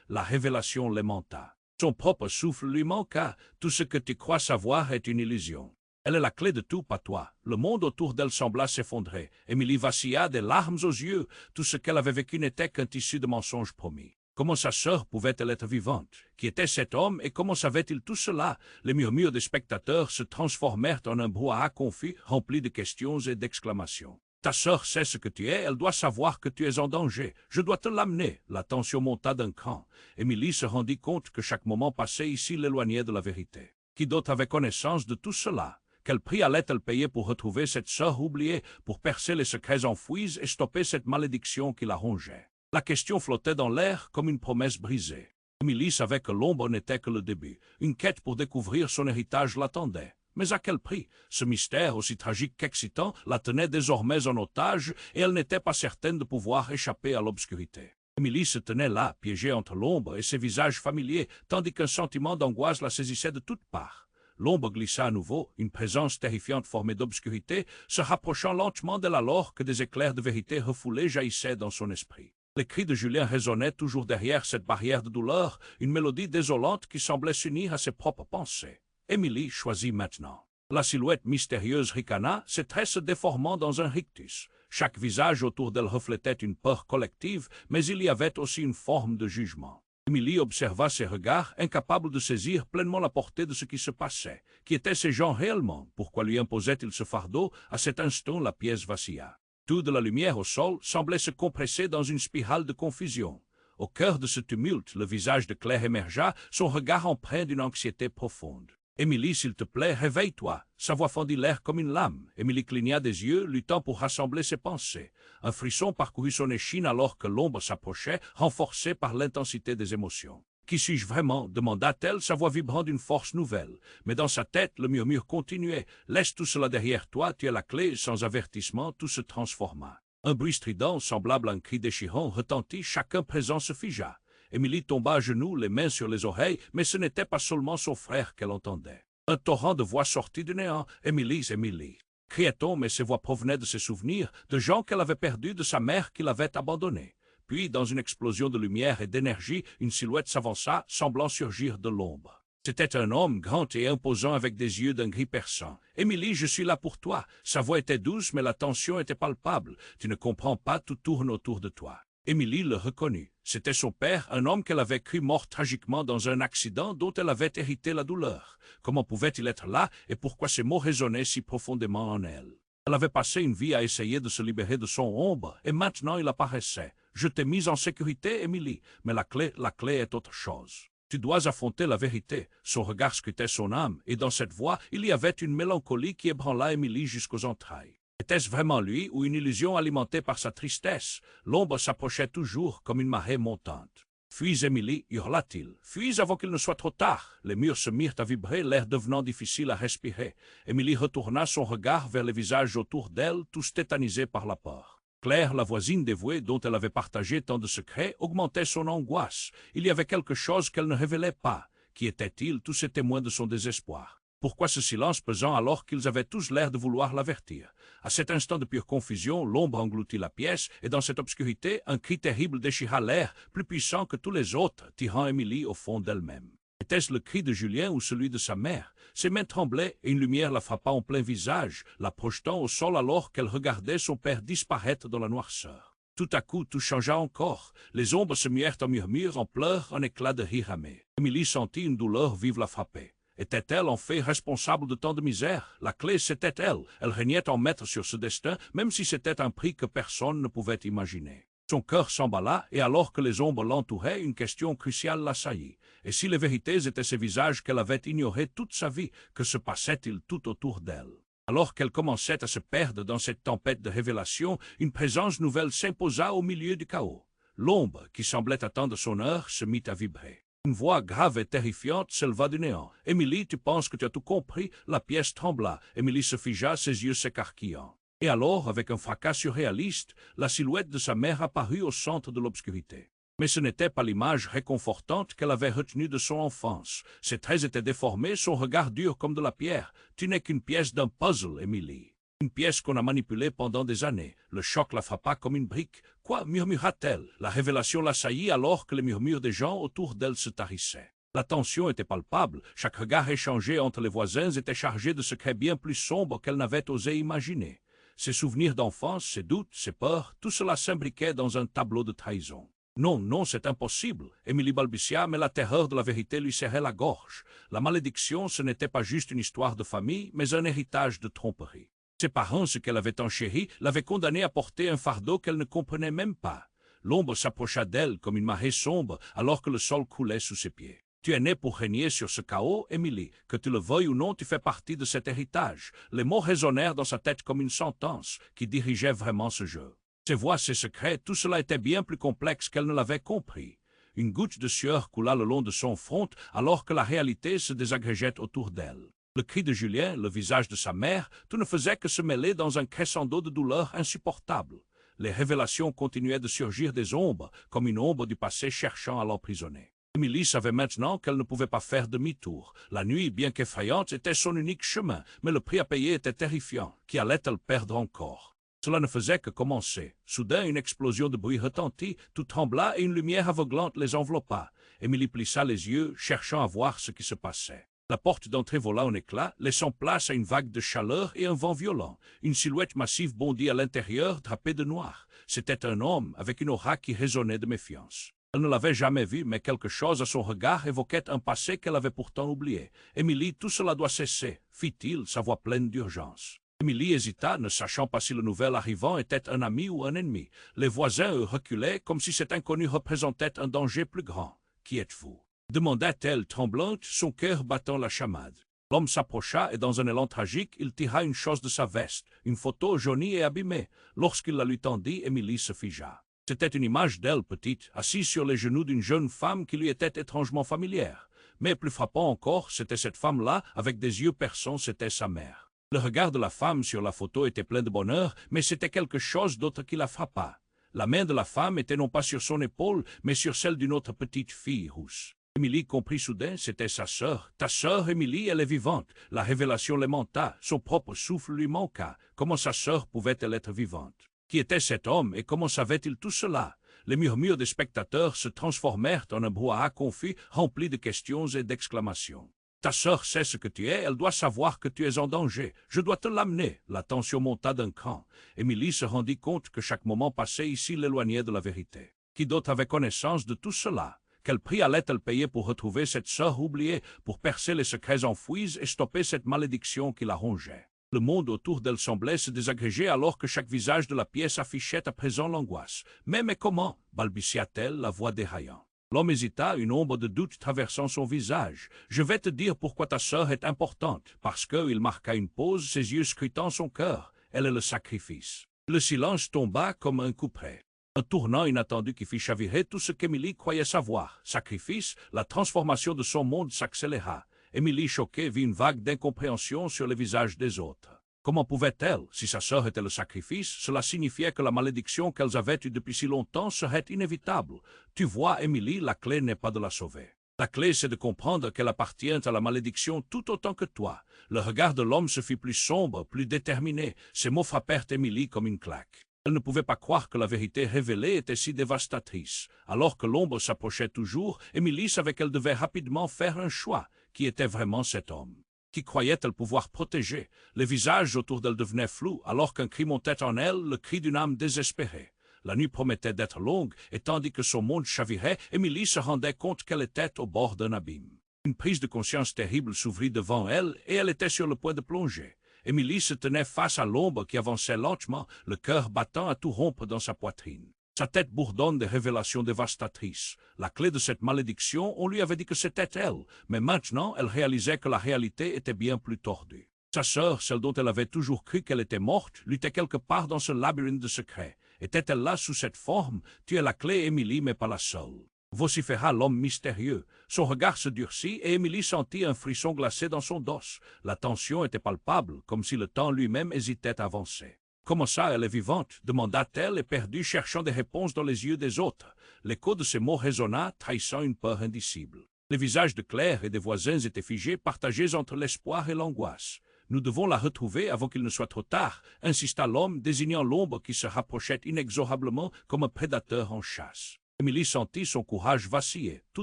La révélation l'aimanta. Son propre souffle lui manqua. Tout ce que tu crois savoir est une illusion. Elle est la clé de tout, pas toi. Le monde autour d'elle sembla s'effondrer. Émilie vacilla, des larmes aux yeux. Tout ce qu'elle avait vécu n'était qu'un tissu de mensonges promis. Comment sa sœur pouvait-elle être vivante? Qui était cet homme et comment savait-il tout cela? Les murmures des spectateurs se transformèrent en un brouhaha confus, rempli de questions et d'exclamations. Ta sœur sait ce que tu es, elle doit savoir que tu es en danger. Je dois te l'amener. La tension monta d'un cran. Émilie se rendit compte que chaque moment passé ici l'éloignait de la vérité. Qui d'autre avait connaissance de tout cela? Quel prix allait-elle payer pour retrouver cette sœur oubliée, pour percer les secrets enfouis et stopper cette malédiction qui la rongeait? La question flottait dans l'air comme une promesse brisée. Émilie savait que l'ombre n'était que le début. Une quête pour découvrir son héritage l'attendait. Mais à quel prix? Ce mystère, aussi tragique qu'excitant, la tenait désormais en otage et elle n'était pas certaine de pouvoir échapper à l'obscurité. Émilie se tenait là, piégée entre l'ombre et ses visages familiers, tandis qu'un sentiment d'angoisse la saisissait de toutes parts. L'ombre glissa à nouveau, une présence terrifiante formée d'obscurité, se rapprochant lentement d'elle alors que des éclairs de vérité refoulés jaillissaient dans son esprit. Les cris de Julien résonnaient toujours derrière cette barrière de douleur, une mélodie désolante qui semblait s'unir à ses propres pensées. Émilie choisit maintenant. La silhouette mystérieuse ricana, ses traits se déformant dans un rictus. Chaque visage autour d'elle reflétait une peur collective, mais il y avait aussi une forme de jugement. Émilie observa ses regards, incapable de saisir pleinement la portée de ce qui se passait. Qui étaient ces gens réellement? Pourquoi lui imposait-il ce fardeau? À cet instant, la pièce vacilla. Tout de la lumière au sol semblait se compresser dans une spirale de confusion. Au cœur de ce tumulte, le visage de Claire émergea, son regard empreint d'une anxiété profonde. « Émilie, s'il te plaît, réveille-toi !» Sa voix fendit l'air comme une lame. Émilie cligna des yeux, luttant pour rassembler ses pensées. Un frisson parcourut son échine alors que l'ombre s'approchait, renforcée par l'intensité des émotions. « Qui suis-je vraiment ?» demanda-t-elle, sa voix vibrant d'une force nouvelle. Mais dans sa tête, le murmure continuait. « Laisse tout cela derrière toi, tu es la clé. » Sans avertissement, tout se transforma. Un bruit strident, semblable à un cri déchirant, retentit, chacun présent se figea. Émilie tomba à genoux, les mains sur les oreilles, mais ce n'était pas seulement son frère qu'elle entendait. Un torrent de voix sortit du néant. « Émilie, Émilie !» criait-on, mais ces voix provenaient de ses souvenirs, de gens qu'elle avait perdus, de sa mère qui l'avait abandonnée. Puis, dans une explosion de lumière et d'énergie, une silhouette s'avança, semblant surgir de l'ombre. C'était un homme grand et imposant avec des yeux d'un gris perçant. « Émilie, je suis là pour toi. » Sa voix était douce, mais la tension était palpable. « Tu ne comprends pas, tout tourne autour de toi. » Émilie le reconnut. C'était son père, un homme qu'elle avait cru mort tragiquement dans un accident dont elle avait hérité la douleur. Comment pouvait-il être là et pourquoi ces mots résonnaient si profondément en elle? Elle avait passé une vie à essayer de se libérer de son ombre et maintenant il apparaissait. « Je t'ai mise en sécurité, Émilie, mais la clé est autre chose. Tu dois affronter la vérité. » Son regard scrutait son âme et dans cette voix, il y avait une mélancolie qui ébranla Émilie jusqu'aux entrailles. Était-ce vraiment lui ou une illusion alimentée par sa tristesse? L'ombre s'approchait toujours comme une marée montante. « Fuis, Émilie !» hurla-t-il. « Fuis avant qu'il ne soit trop tard !» Les murs se mirent à vibrer, l'air devenant difficile à respirer. Émilie retourna son regard vers les visages autour d'elle, tous tétanisés par la peur. Claire, la voisine dévouée dont elle avait partagé tant de secrets, augmentait son angoisse. Il y avait quelque chose qu'elle ne révélait pas. Qui étaient-ils, tous ces témoins de son désespoir? Pourquoi ce silence pesant alors qu'ils avaient tous l'air de vouloir l'avertir? À cet instant de pure confusion, l'ombre engloutit la pièce, et dans cette obscurité, un cri terrible déchira l'air, plus puissant que tous les autres, tirant Émilie au fond d'elle-même. Était-ce le cri de Julien ou celui de sa mère? Ses mains tremblaient, et une lumière la frappa en plein visage, la projetant au sol alors qu'elle regardait son père disparaître dans la noirceur. Tout à coup, tout changea encore. Les ombres se muèrent en murmures, en pleurs, en éclats de rire amer. Émilie sentit une douleur vive la frapper. Était-elle en fait responsable de tant de misère? La clé, c'était elle. Elle régnait en maître sur ce destin, même si c'était un prix que personne ne pouvait imaginer. Son cœur s'emballa, et alors que les ombres l'entouraient, une question cruciale l'assaillit. Et si les vérités étaient ces visages qu'elle avait ignorés toute sa vie, que se passait-il tout autour d'elle? Alors qu'elle commençait à se perdre dans cette tempête de révélations, une présence nouvelle s'imposa au milieu du chaos. L'ombre, qui semblait attendre son heure, se mit à vibrer. Une voix grave et terrifiante s'éleva du néant. « Émilie, tu penses que tu as tout compris ?» La pièce trembla. Émilie se figea, ses yeux s'écarquillant. Et alors, avec un fracas surréaliste, la silhouette de sa mère apparut au centre de l'obscurité. Mais ce n'était pas l'image réconfortante qu'elle avait retenue de son enfance. Ses traits étaient déformés, son regard dur comme de la pierre. « Tu n'es qu'une pièce d'un puzzle, Émilie. Une pièce qu'on a manipulée pendant des années. » Le choc la frappa comme une brique. « Quoi ?» murmura-t-elle. La révélation l'assaillit alors que les murmures des gens autour d'elle se tarissaient. La tension était palpable, chaque regard échangé entre les voisins était chargé de secrets bien plus sombres qu'elle n'avait osé imaginer. Ses souvenirs d'enfance, ses doutes, ses peurs, tout cela s'imbriquait dans un tableau de trahison. Non, non, c'est impossible. Émilie balbutia, mais la terreur de la vérité lui serrait la gorge. La malédiction, ce n'était pas juste une histoire de famille, mais un héritage de tromperie. Ses parents, ce qu'elle avait tant chéri, l'avaient condamnée à porter un fardeau qu'elle ne comprenait même pas. L'ombre s'approcha d'elle comme une marée sombre, alors que le sol coulait sous ses pieds. Tu es née pour régner sur ce chaos, Émilie. Que tu le veuilles ou non, tu fais partie de cet héritage. Les mots résonnèrent dans sa tête comme une sentence qui dirigeait vraiment ce jeu. Ses voix, ses secrets, tout cela était bien plus complexe qu'elle ne l'avait compris. Une goutte de sueur coula le long de son front alors que la réalité se désagrégeait autour d'elle. Le cri de Julien, le visage de sa mère, tout ne faisait que se mêler dans un crescendo de douleur insupportable. Les révélations continuaient de surgir des ombres, comme une ombre du passé cherchant à l'emprisonner. Émilie savait maintenant qu'elle ne pouvait pas faire demi-tour. La nuit, bien qu'effrayante, était son unique chemin, mais le prix à payer était terrifiant. Qui allait-elle perdre encore? Cela ne faisait que commencer. Soudain, une explosion de bruit retentit, tout trembla et une lumière aveuglante les enveloppa. Émilie plissa les yeux, cherchant à voir ce qui se passait. La porte d'entrée vola en éclats, laissant place à une vague de chaleur et un vent violent. Une silhouette massive bondit à l'intérieur, drapée de noir. C'était un homme, avec une aura qui résonnait de méfiance. Elle ne l'avait jamais vu, mais quelque chose à son regard évoquait un passé qu'elle avait pourtant oublié. « Émilie, tout cela doit cesser, » fit-il, sa voix pleine d'urgence. Émilie hésita, ne sachant pas si le nouvel arrivant était un ami ou un ennemi. Les voisins, eux, reculaient, comme si cet inconnu représentait un danger plus grand. « Qui êtes-vous » demanda-t-elle, tremblante, son cœur battant la chamade. L'homme s'approcha et dans un élan tragique, il tira une chose de sa veste, une photo jaunie et abîmée. Lorsqu'il la lui tendit, Émilie se figea. C'était une image d'elle, petite, assise sur les genoux d'une jeune femme qui lui était étrangement familière. Mais plus frappant encore, c'était cette femme-là, avec des yeux perçants, c'était sa mère. Le regard de la femme sur la photo était plein de bonheur, mais c'était quelque chose d'autre qui la frappa. La main de la femme était non pas sur son épaule, mais sur celle d'une autre petite fille rousse. Émilie comprit soudain, c'était sa sœur. Ta sœur, Émilie, elle est vivante. La révélation l'aimanta, son propre souffle lui manqua. Comment sa sœur pouvait-elle être vivante? Qui était cet homme et comment savait-il tout cela? Les murmures des spectateurs se transformèrent en un brouhaha confus, rempli de questions et d'exclamations. Ta sœur sait ce que tu es, elle doit savoir que tu es en danger. Je dois te l'amener. La tension monta d'un cran. Émilie se rendit compte que chaque moment passé ici l'éloignait de la vérité. Qui d'autre avait connaissance de tout cela? Quel prix allait-elle payer pour retrouver cette sœur oubliée, pour percer les secrets enfouis et stopper cette malédiction qui la rongeait? Le monde autour d'elle semblait se désagréger alors que chaque visage de la pièce affichait à présent l'angoisse. Mais comment? Balbutia-t-elle, la voix déraillant. L'homme hésita, une ombre de doute traversant son visage. Je vais te dire pourquoi ta sœur est importante. Parce que, il marqua une pause, ses yeux scrutant son cœur. Elle est le sacrifice. Le silence tomba comme un couperet. Un tournant inattendu qui fit chavirer tout ce qu'Émilie croyait savoir. Sacrifice, la transformation de son monde s'accéléra. Émilie, choquée, vit une vague d'incompréhension sur les visages des autres. Comment pouvait-elle, si sa sœur était le sacrifice, cela signifiait que la malédiction qu'elles avaient eue depuis si longtemps serait inévitable. Tu vois, Émilie, la clé n'est pas de la sauver. La clé, c'est de comprendre qu'elle appartient à la malédiction tout autant que toi. Le regard de l'homme se fit plus sombre, plus déterminé. Ces mots frappèrent Émilie comme une claque. Elle ne pouvait pas croire que la vérité révélée était si dévastatrice. Alors que l'ombre s'approchait toujours, Émilie savait qu'elle devait rapidement faire un choix. Qui était vraiment cet homme? Qui croyait-elle pouvoir protéger? Les visages autour d'elle devenaient flous, alors qu'un cri montait en elle, le cri d'une âme désespérée. La nuit promettait d'être longue, et tandis que son monde chavirait, Émilie se rendait compte qu'elle était au bord d'un abîme. Une prise de conscience terrible s'ouvrit devant elle, et elle était sur le point de plonger. Émilie se tenait face à l'ombre qui avançait lentement, le cœur battant à tout rompre dans sa poitrine. Sa tête bourdonne de révélations dévastatrices. La clé de cette malédiction, on lui avait dit que c'était elle, mais maintenant elle réalisait que la réalité était bien plus tordue. Sa sœur, celle dont elle avait toujours cru qu'elle était morte, luttait quelque part dans ce labyrinthe de secrets. Était-elle là sous cette forme? Tu es la clé, Émilie, mais pas la seule. Vociféra l'homme mystérieux. Son regard se durcit et Émilie sentit un frisson glacé dans son dos. La tension était palpable, comme si le temps lui-même hésitait à avancer. « Comment ça, elle est vivante ?» demanda-t-elle, éperdue, cherchant des réponses dans les yeux des autres. L'écho de ces mots résonna, trahissant une peur indicible. Les visages de Claire et des voisins étaient figés, partagés entre l'espoir et l'angoisse. « Nous devons la retrouver avant qu'il ne soit trop tard », insista l'homme, désignant l'ombre qui se rapprochait inexorablement comme un prédateur en chasse. Émilie sentit son courage vaciller, tout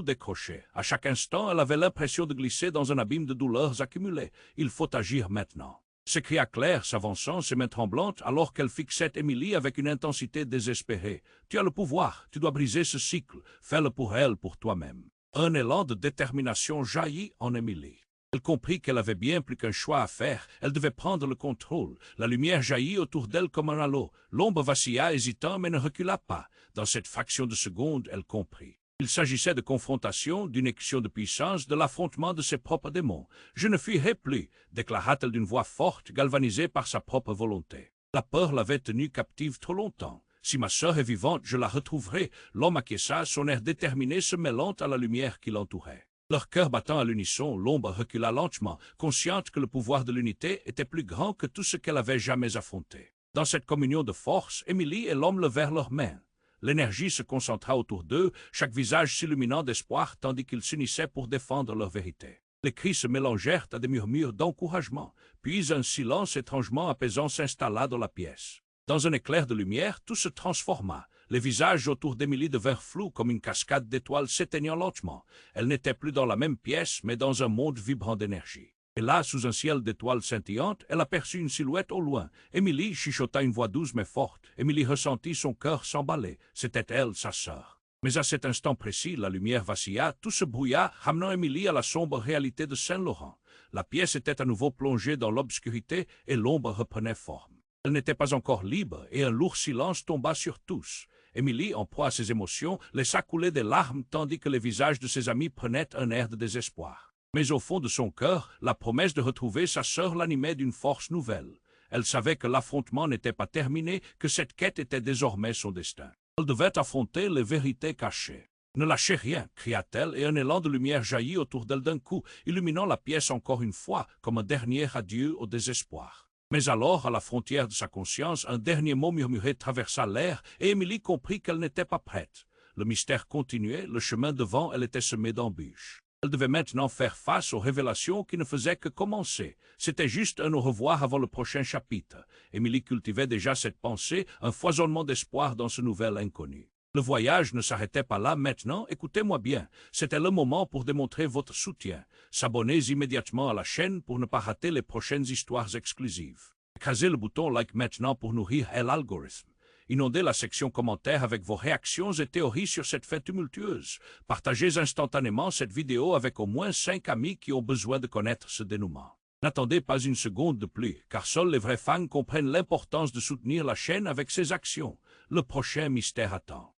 décrocher. À chaque instant, elle avait l'impression de glisser dans un abîme de douleurs accumulées. Il faut agir maintenant, s'écria Claire, s'avançant, ses mains tremblantes, alors qu'elle fixait Émilie avec une intensité désespérée. Tu as le pouvoir, tu dois briser ce cycle. Fais-le pour elle, pour toi-même. Un élan de détermination jaillit en Émilie. Elle comprit qu'elle avait bien plus qu'un choix à faire. Elle devait prendre le contrôle. La lumière jaillit autour d'elle comme un halo. L'ombre vacilla, hésitant, mais ne recula pas. Dans cette fraction de seconde, elle comprit. Il s'agissait de confrontation, d'une action de puissance, de l'affrontement de ses propres démons. « Je ne fuirai plus », déclara-t-elle d'une voix forte, galvanisée par sa propre volonté. La peur l'avait tenue captive trop longtemps. Si ma sœur est vivante, je la retrouverai. L'homme acquiesça, son air déterminé se mêlant à la lumière qui l'entourait. Leur cœur battant à l'unisson, l'ombre recula lentement, consciente que le pouvoir de l'unité était plus grand que tout ce qu'elle avait jamais affronté. Dans cette communion de force, Émilie et l'homme levèrent leurs mains. L'énergie se concentra autour d'eux, chaque visage s'illuminant d'espoir tandis qu'ils s'unissaient pour défendre leur vérité. Les cris se mélangèrent à des murmures d'encouragement, puis un silence étrangement apaisant s'installa dans la pièce. Dans un éclair de lumière, tout se transforma. Les visages autour d'Émilie devinrent flous comme une cascade d'étoiles s'éteignant lentement. Elle n'était plus dans la même pièce, mais dans un monde vibrant d'énergie. Et là, sous un ciel d'étoiles scintillantes, elle aperçut une silhouette au loin. Émilie chuchota une voix douce mais forte. Émilie ressentit son cœur s'emballer. C'était elle, sa sœur. Mais à cet instant précis, la lumière vacilla, tout se brouilla, ramenant Émilie à la sombre réalité de Saint-Laurent. La pièce était à nouveau plongée dans l'obscurité et l'ombre reprenait forme. Elle n'était pas encore libre et un lourd silence tomba sur tous. Émilie, en proie à ses émotions, laissa couler des larmes tandis que les visages de ses amis prenaient un air de désespoir. Mais au fond de son cœur, la promesse de retrouver sa sœur l'animait d'une force nouvelle. Elle savait que l'affrontement n'était pas terminé, que cette quête était désormais son destin. Elle devait affronter les vérités cachées. « Ne lâchez rien !» cria-t-elle, et un élan de lumière jaillit autour d'elle d'un coup, illuminant la pièce encore une fois, comme un dernier adieu au désespoir. Mais alors, à la frontière de sa conscience, un dernier mot murmuré traversa l'air, et Émilie comprit qu'elle n'était pas prête. Le mystère continuait, le chemin devant elle était semé d'embûches. Elle devait maintenant faire face aux révélations qui ne faisaient que commencer. C'était juste un au revoir avant le prochain chapitre. Émilie cultivait déjà cette pensée, un foisonnement d'espoir dans ce nouvel inconnu. Le voyage ne s'arrêtait pas là maintenant, écoutez-moi bien. C'était le moment pour démontrer votre soutien. S'abonnez immédiatement à la chaîne pour ne pas rater les prochaines histoires exclusives. Écrasez le bouton like maintenant pour nourrir l'algorithme. Inondez la section commentaires avec vos réactions et théories sur cette fête tumultueuse. Partagez instantanément cette vidéo avec au moins 5 amis qui ont besoin de connaître ce dénouement. N'attendez pas une seconde de plus, car seuls les vrais fans comprennent l'importance de soutenir la chaîne avec ses actions. Le prochain mystère attend.